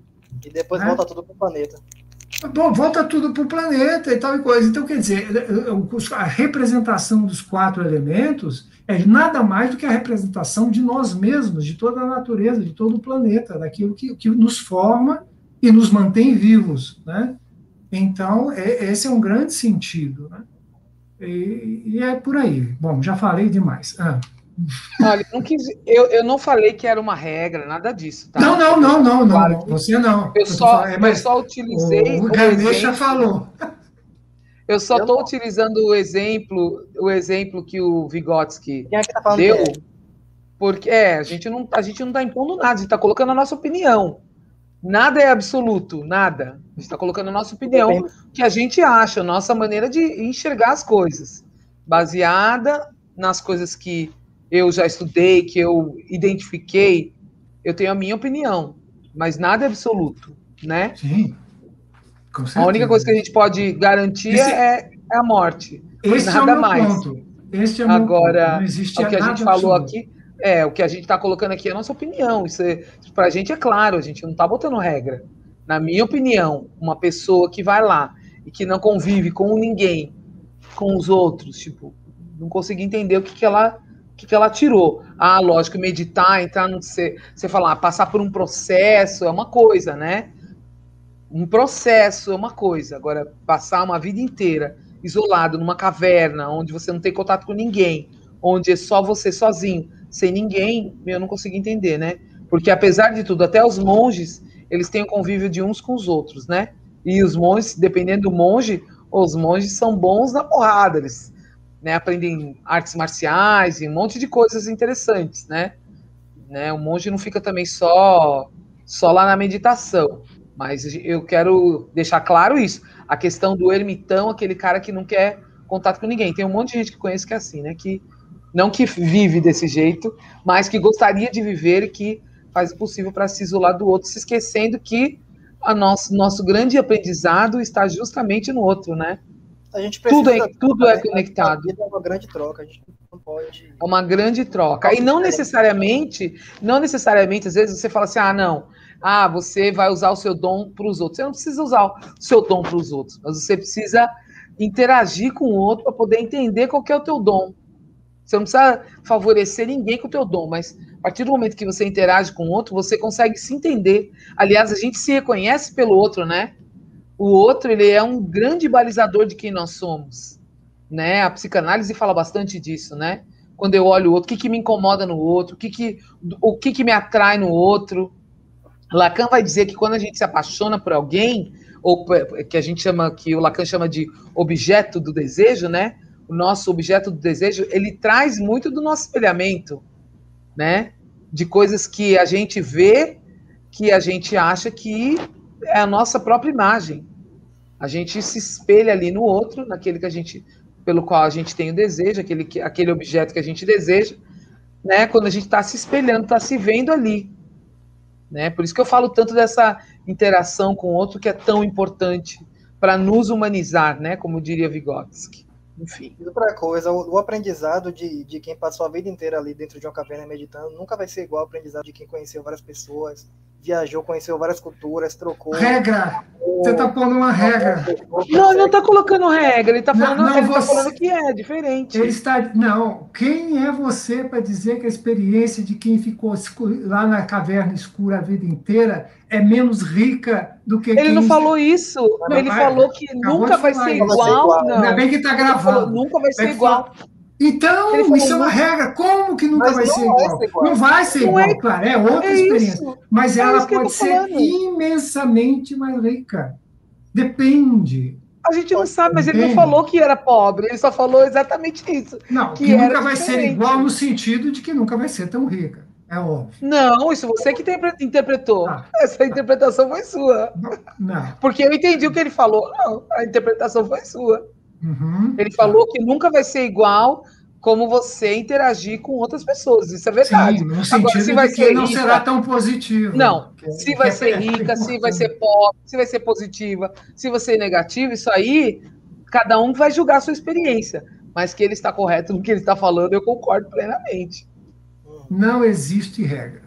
E depois volta tudo para o planeta. Bom, volta tudo para o planeta e tal e coisa. Então, quer dizer, a representação dos 4 elementos é nada mais do que a representação de nós mesmos, de toda a natureza, de todo o planeta, daquilo que nos forma e nos mantém vivos, né? Então, esse é um grande sentido, né? E é por aí. Bom, já falei demais. Olha, eu não falei que era uma regra, nada disso, tá? Não, você não. Eu só utilizei o Ganesha falou. Eu só estou utilizando o exemplo que o Vygotsky deu, porque a gente não está impondo nada, a gente está colocando a nossa opinião. Nada é absoluto, nada. A gente está colocando a nossa opinião, o que a gente acha, a nossa maneira de enxergar as coisas, baseada nas coisas que eu já estudei, que eu identifiquei. Eu tenho a minha opinião, mas nada é absoluto, né? Sim, com certeza. A única coisa que a gente pode garantir é a morte. Esse nada é o meu mais. ponto. Esse é o meu Agora, ponto. Não existe o que a nada gente falou absoluto. aqui, o que a gente está colocando aqui é a nossa opinião. Isso para a gente é claro, a gente não está botando regra. Na minha opinião, uma pessoa que vai lá e que não convive com ninguém, com os outros, tipo, não consegui entender o que ela tirou. Ah, lógico, meditar, entrar no. Você falar, passar por um processo é uma coisa, né? Um processo é uma coisa. Agora, passar uma vida inteira isolado numa caverna, onde você não tem contato com ninguém, onde é só você sozinho, sem ninguém, eu não consigo entender, né? Porque, apesar de tudo, até os monges, eles têm o convívio de uns com os outros, né? E os monges, dependendo do monge, os monges são bons na porrada, eles, né, aprendem artes marciais e um monte de coisas interessantes, né? O monge não fica também só lá na meditação. Mas eu quero deixar claro isso. A questão do ermitão, aquele cara que não quer contato com ninguém. Tem um monte de gente que conhece que é assim, né? Que não que vive desse jeito, mas que gostaria de viver e que faz o possível para se isolar do outro, se esquecendo que nosso grande aprendizado está justamente no outro, né? A gente precisa tudo é conectado. A vida é uma grande troca, a gente não pode... É uma grande troca. E não necessariamente, às vezes você fala assim, você vai usar o seu dom para os outros. Você não precisa usar o seu dom para os outros, mas você precisa interagir com o outro para poder entender qual que é o teu dom. Você não precisa favorecer ninguém com o teu dom, mas a partir do momento que você interage com o outro, você consegue se entender. Aliás, a gente se reconhece pelo outro, né? O outro, ele é um grande balizador de quem nós somos, né? A psicanálise fala bastante disso, né? Quando eu olho o outro, o que me incomoda no outro, o que me atrai no outro. Lacan vai dizer que quando a gente se apaixona por alguém, ou que a gente chama, que o Lacan chama de objeto do desejo, né? O nosso objeto do desejo, ele traz muito do nosso espelhamento, né? De coisas que a gente vê, que a gente acha que é a nossa própria imagem. A gente se espelha ali no outro, naquele pelo qual a gente tem o desejo, aquele objeto que a gente deseja, né? Quando a gente está se espelhando, está se vendo ali. Né? Por isso que eu falo tanto dessa interação com o outro, que é tão importante para nos humanizar, né? Como diria Vygotsky. Enfim. E outra coisa, o aprendizado de quem passou a vida inteira ali dentro de uma caverna meditando nunca vai ser igual ao aprendizado de quem conheceu várias pessoas, viajou, conheceu várias culturas, trocou... Regra! Você está pondo uma regra. Não, ele não está colocando regra, ele está falando que é diferente. Não, quem é você para dizer que a experiência de quem ficou lá na caverna escura a vida inteira é menos rica do que Ele não falou isso. Ele falou que nunca vai ser igual. Não. Ainda bem que está gravando. Nunca vai ser igual. Então, isso é uma regra. Como que nunca vai ser igual? Não vai ser igual, claro. É outra experiência. Mas ela pode ser imensamente mais rica. Depende. A gente não sabe, mas ele não falou que era pobre. Ele só falou exatamente isso. Não, que nunca vai ser igual no sentido de que nunca vai ser tão rica. É óbvio. Não, isso você que interpretou. Essa interpretação foi sua. Não. Porque eu entendi o que ele falou. Não, a interpretação foi sua. Uhum, ele falou que nunca vai ser igual como você interagir com outras pessoas. Isso é verdade. Sim, no sentido agora, se vai ser não rica, será tão positivo. Não, se vai ser rica, se vai ser pobre, se vai ser positiva, se vai ser negativa, isso aí, cada um vai julgar a sua experiência. Mas que ele está correto no que ele está falando, eu concordo plenamente. Não existe regra.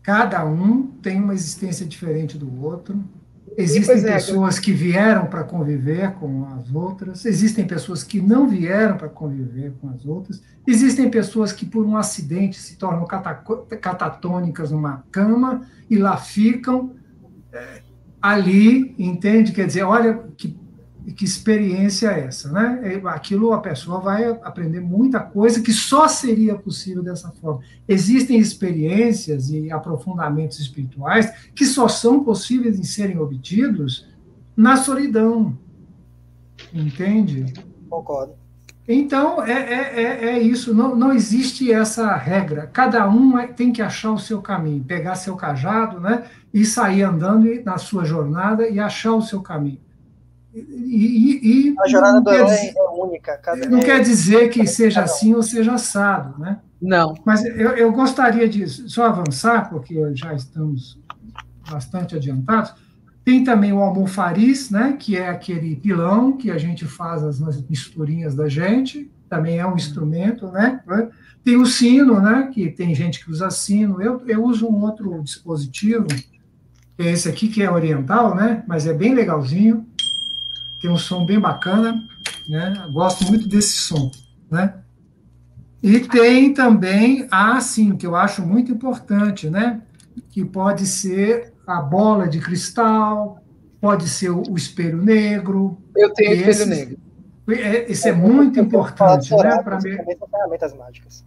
Cada um tem uma existência diferente do outro. Existem pessoas que vieram para conviver com as outras, existem pessoas que não vieram para conviver com as outras, existem pessoas que, por um acidente, se tornam catatônicas numa cama e lá ficam ali, entende? Quer dizer, olha que experiência é essa, né? Aquilo a pessoa vai aprender muita coisa que só seria possível dessa forma. Existem experiências e aprofundamentos espirituais que só são possíveis em serem obtidos na solidão, entende? Concordo. Então, é isso, não existe essa regra. Cada um tem que achar o seu caminho, pegar seu cajado, né, e sair andando na sua jornada e achar o seu caminho. A jornada do herói é única. Não quer dizer que seja assim ou seja assado, né? Não. Mas eu gostaria de só avançar, porque já estamos bastante adiantados. Tem também o almofariz, né, que é aquele pilão que a gente faz as misturinhas da gente, também é um instrumento, né? Tem o sino, né, que tem gente que usa sino. Eu uso um outro dispositivo, que é esse aqui, que é oriental, né, mas é bem legalzinho, tem um som bem bacana, né? Eu gosto muito desse som, né? E tem também sim, que eu acho muito importante, né? Que pode ser a bola de cristal, pode ser o espelho negro. Eu tenho espelho negro. Esse é muito importante, né? Para mim. Também são ferramentas mágicas.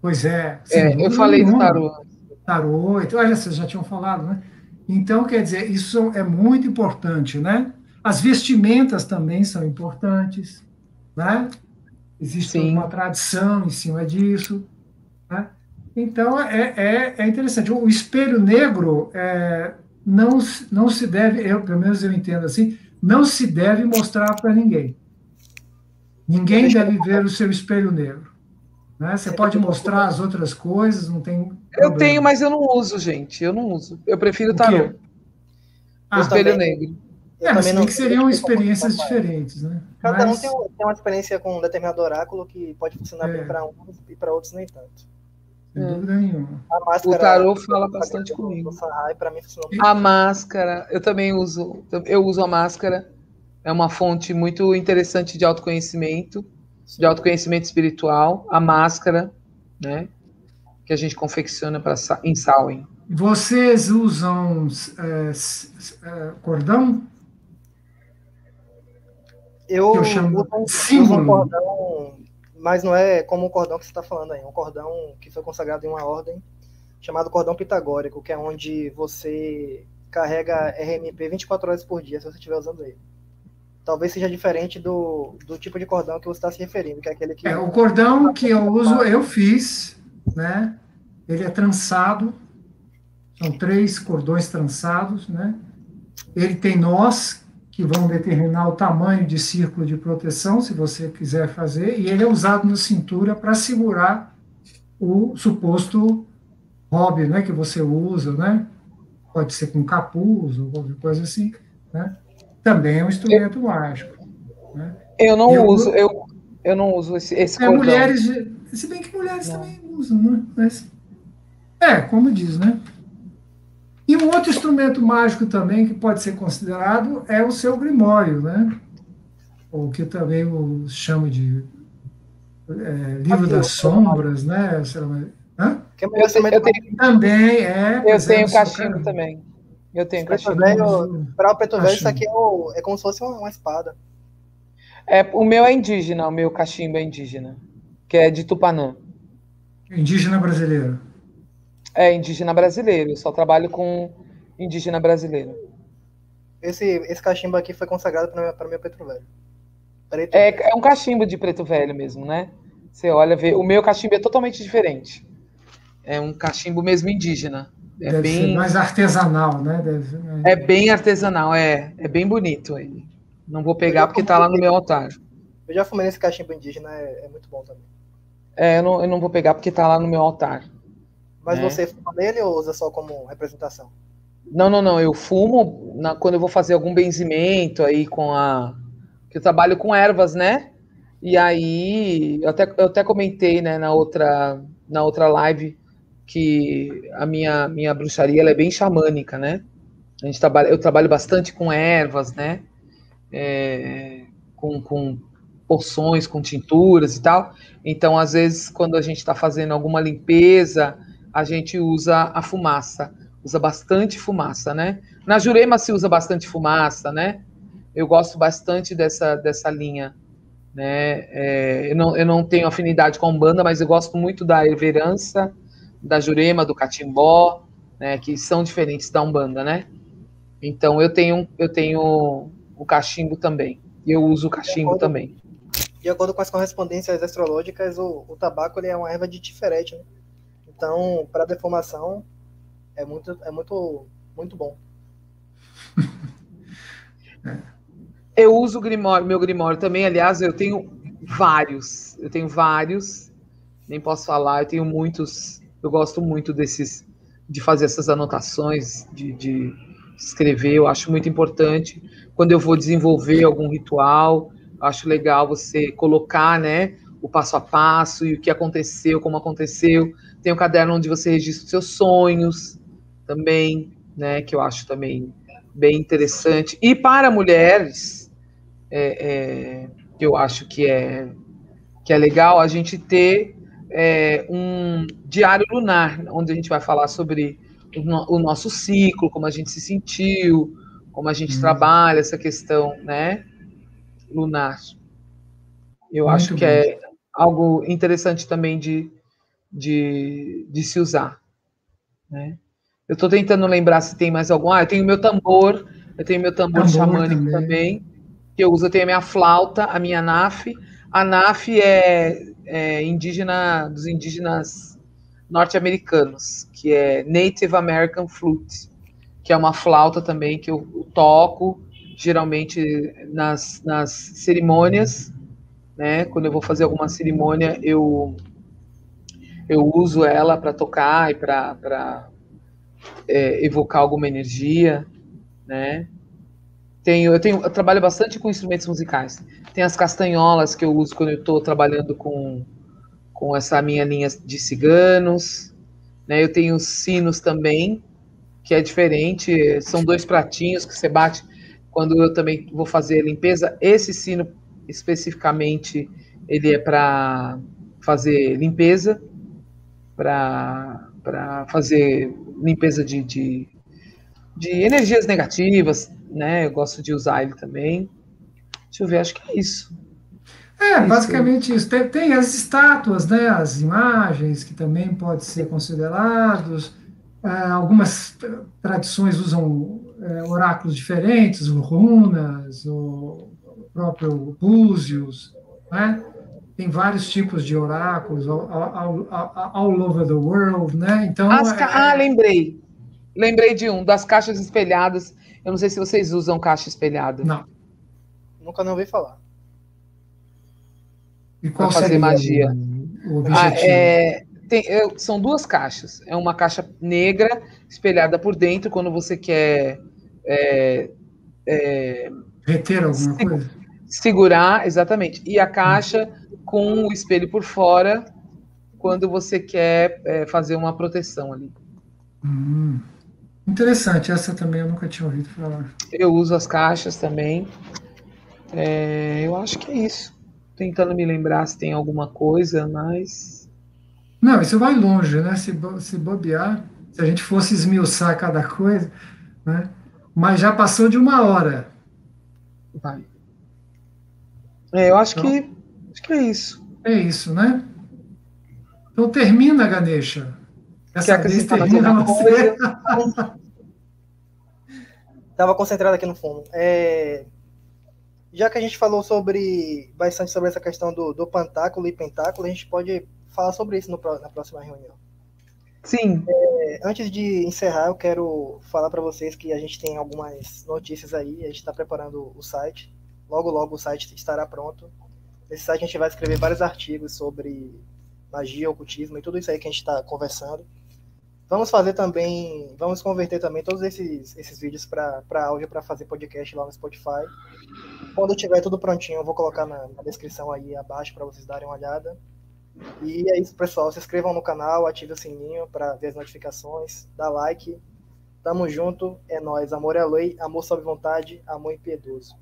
Pois é. Eu falei do tarô. Tarô, então, olha, vocês já tinham falado, né? Então, quer dizer, isso é muito importante, né? As vestimentas também são importantes, né? Existe uma tradição em cima disso, né? Então, é interessante. O espelho negro não se deve, pelo menos eu entendo assim, não se deve mostrar para ninguém. Ninguém deve ver o seu espelho negro. Né? Você pode mostrar as outras coisas, não tem problema. Eu tenho, mas eu não uso, gente. Eu não uso. Eu prefiro o tarô. O espelho negro. Mas também que seriam experiências diferentes, né? Cada um tem uma experiência com um determinado oráculo que pode funcionar bem para uns e para outros nem tanto. Sem dúvida nenhuma. O tarô fala bastante comigo. Para mim funcionou bem. A máscara, eu também uso. Eu uso a máscara. É uma fonte muito interessante de autoconhecimento, de autoconhecimento espiritual. A máscara, né? Que a gente confecciona em Samhain. Vocês usam cordão? Eu chamo símbolo. Um cordão, mas não é como o cordão que você está falando aí. É um cordão que foi consagrado em uma ordem chamado cordão pitagórico, que é onde você carrega RMP 24 horas por dia, se você estiver usando ele. Talvez seja diferente do tipo de cordão que você está se referindo, que é aquele que... o cordão que eu uso, eu fiz, né? Ele é trançado, são 3 cordões trançados, né? Ele tem nós que vão determinar o tamanho de círculo de proteção, se você quiser fazer, e ele é usado na cintura para segurar o suposto hobby, né, que você usa, né? Pode ser com capuz ou qualquer coisa assim, né? Também é um instrumento mágico. Né? Eu não uso esse cordão. Mulheres, se bem que mulheres também usam, né? Mas, como diz, né? E um outro instrumento mágico também que pode ser considerado é o seu grimório, né? O que também chama de livro das sombras, né? Também Eu tenho cachimbo também. Eu tenho cachimbo. Para o preto velho, isso aqui é como se fosse uma espada. O meu é indígena, o meu cachimbo é indígena, que é de Tupanã. Indígena brasileiro. Indígena brasileiro. Eu só trabalho com indígena brasileiro. Esse cachimbo aqui foi consagrado para o meu preto velho. É um cachimbo de preto velho mesmo, né? Você olha, vê. O meu cachimbo é totalmente diferente. É um cachimbo mesmo indígena. Deve ser mais artesanal, né? É bem artesanal, é bem bonito ele. Não vou pegar porque está lá no meu altar. Eu já fumei nesse cachimbo indígena, é muito bom também. Eu não vou pegar porque está lá no meu altar. Mas você fuma nele ou usa só como representação? Não. Eu fumo quando eu vou fazer algum benzimento aí que eu trabalho com ervas, né? E aí, eu até comentei, né, na outra live que a minha bruxaria ela é bem xamânica, né? Eu trabalho bastante com ervas, né? Com poções, com tinturas e tal. Então, às vezes, quando a gente está fazendo alguma limpeza, a gente usa a fumaça. Usa bastante fumaça, né? Na Jurema se usa bastante fumaça, né? Eu gosto bastante dessa linha, né? Eu não tenho afinidade com a Umbanda, mas eu gosto muito da Herverança, da Jurema, do Catimbó, né? Que são diferentes da Umbanda, né? Então, eu tenho o cachimbo também. E eu uso o cachimbo também. de acordo com as correspondências astrológicas, o tabaco ele é uma erva de Tiferet, né? Então, para defumação, é muito bom. Eu uso o Grimório, meu Grimório também, aliás, eu tenho vários, nem posso falar, eu tenho muitos, eu gosto muito de fazer essas anotações, de escrever, eu acho muito importante. Quando eu vou desenvolver algum ritual, acho legal você colocar, né, o passo a passo e o que aconteceu, como aconteceu. Tem um caderno onde você registra os seus sonhos também, né, que eu acho também bem interessante. E para mulheres, eu acho que é legal a gente ter um diário lunar, onde a gente vai falar sobre o nosso ciclo, como a gente se sentiu, como a gente trabalha essa questão, né, lunar. Eu acho Muito que bom. é algo interessante também de se usar, né? Eu estou tentando lembrar se tem mais algum. Eu tenho meu tambor, Tambor xamânico também. também, que eu uso. Eu tenho a minha flauta, a minha nafe. A nafe é indígena, dos indígenas norte-americanos, que é Native American Flute, que é uma flauta também que eu toco, geralmente nas cerimônias, né? Quando eu vou fazer alguma cerimônia, eu uso ela para tocar e para evocar alguma energia, né? Eu trabalho bastante com instrumentos musicais. Tem as castanholas que eu uso quando eu estou trabalhando com essa minha linha de ciganos, né? Eu tenho os sinos também, que é diferente. São 2 pratinhos que você bate quando eu também vou fazer a limpeza. Esse sino especificamente ele é para fazer limpeza, para fazer limpeza de energias negativas, né? Eu gosto de usar ele também. Deixa eu ver, acho que é isso. É, É isso. basicamente isso. Tem as estátuas, né, as imagens, que também pode ser considerados. Algumas tradições usam oráculos diferentes, o runas, o próprio búzios, né? Tem vários tipos de oráculos all over the world, né? Então, Lembrei. Lembrei de um, das caixas espelhadas. Eu não sei se vocês usam caixa espelhada não. Nunca não ouvi falar. E para qual fazer seria magia. o objetivo? São 2 caixas. É uma caixa negra espelhada por dentro quando você quer Reter alguma coisa? segurar, exatamente. E a caixa com o espelho por fora quando você quer fazer uma proteção ali. Interessante, essa também eu nunca tinha ouvido falar. Eu uso as caixas também. Eu acho que é isso. Tentando me lembrar se tem alguma coisa, mas. Não, isso vai longe, né? Se bobear, se a gente fosse esmiuçar cada coisa, né? Mas já passou de 1 hora. Vai. Eu acho Então, que é isso. é isso, né? Então termina, Ganesha. Quer Dessa vez acrescentar mais termina alguma você. coisa? Estava concentrado aqui no fundo. Já que a gente falou bastante sobre essa questão do pantáculo e pentáculo, a gente pode falar sobre isso na próxima reunião. Sim. Antes de encerrar, eu quero falar para vocês que a gente tem algumas notícias aí. A gente está preparando o site. Logo, logo o site estará pronto. Nesse site a gente vai escrever vários artigos sobre magia, ocultismo e tudo isso aí que a gente está conversando. Vamos converter também todos esses vídeos para áudio para fazer podcast lá no Spotify. Quando tiver tudo prontinho, eu vou colocar na descrição aí abaixo para vocês darem uma olhada. E é isso, pessoal. Se inscrevam no canal, ative o sininho para ver as notificações, dá like. Tamo junto, é nóis. Amor é lei, amor sob vontade, amor impiedoso.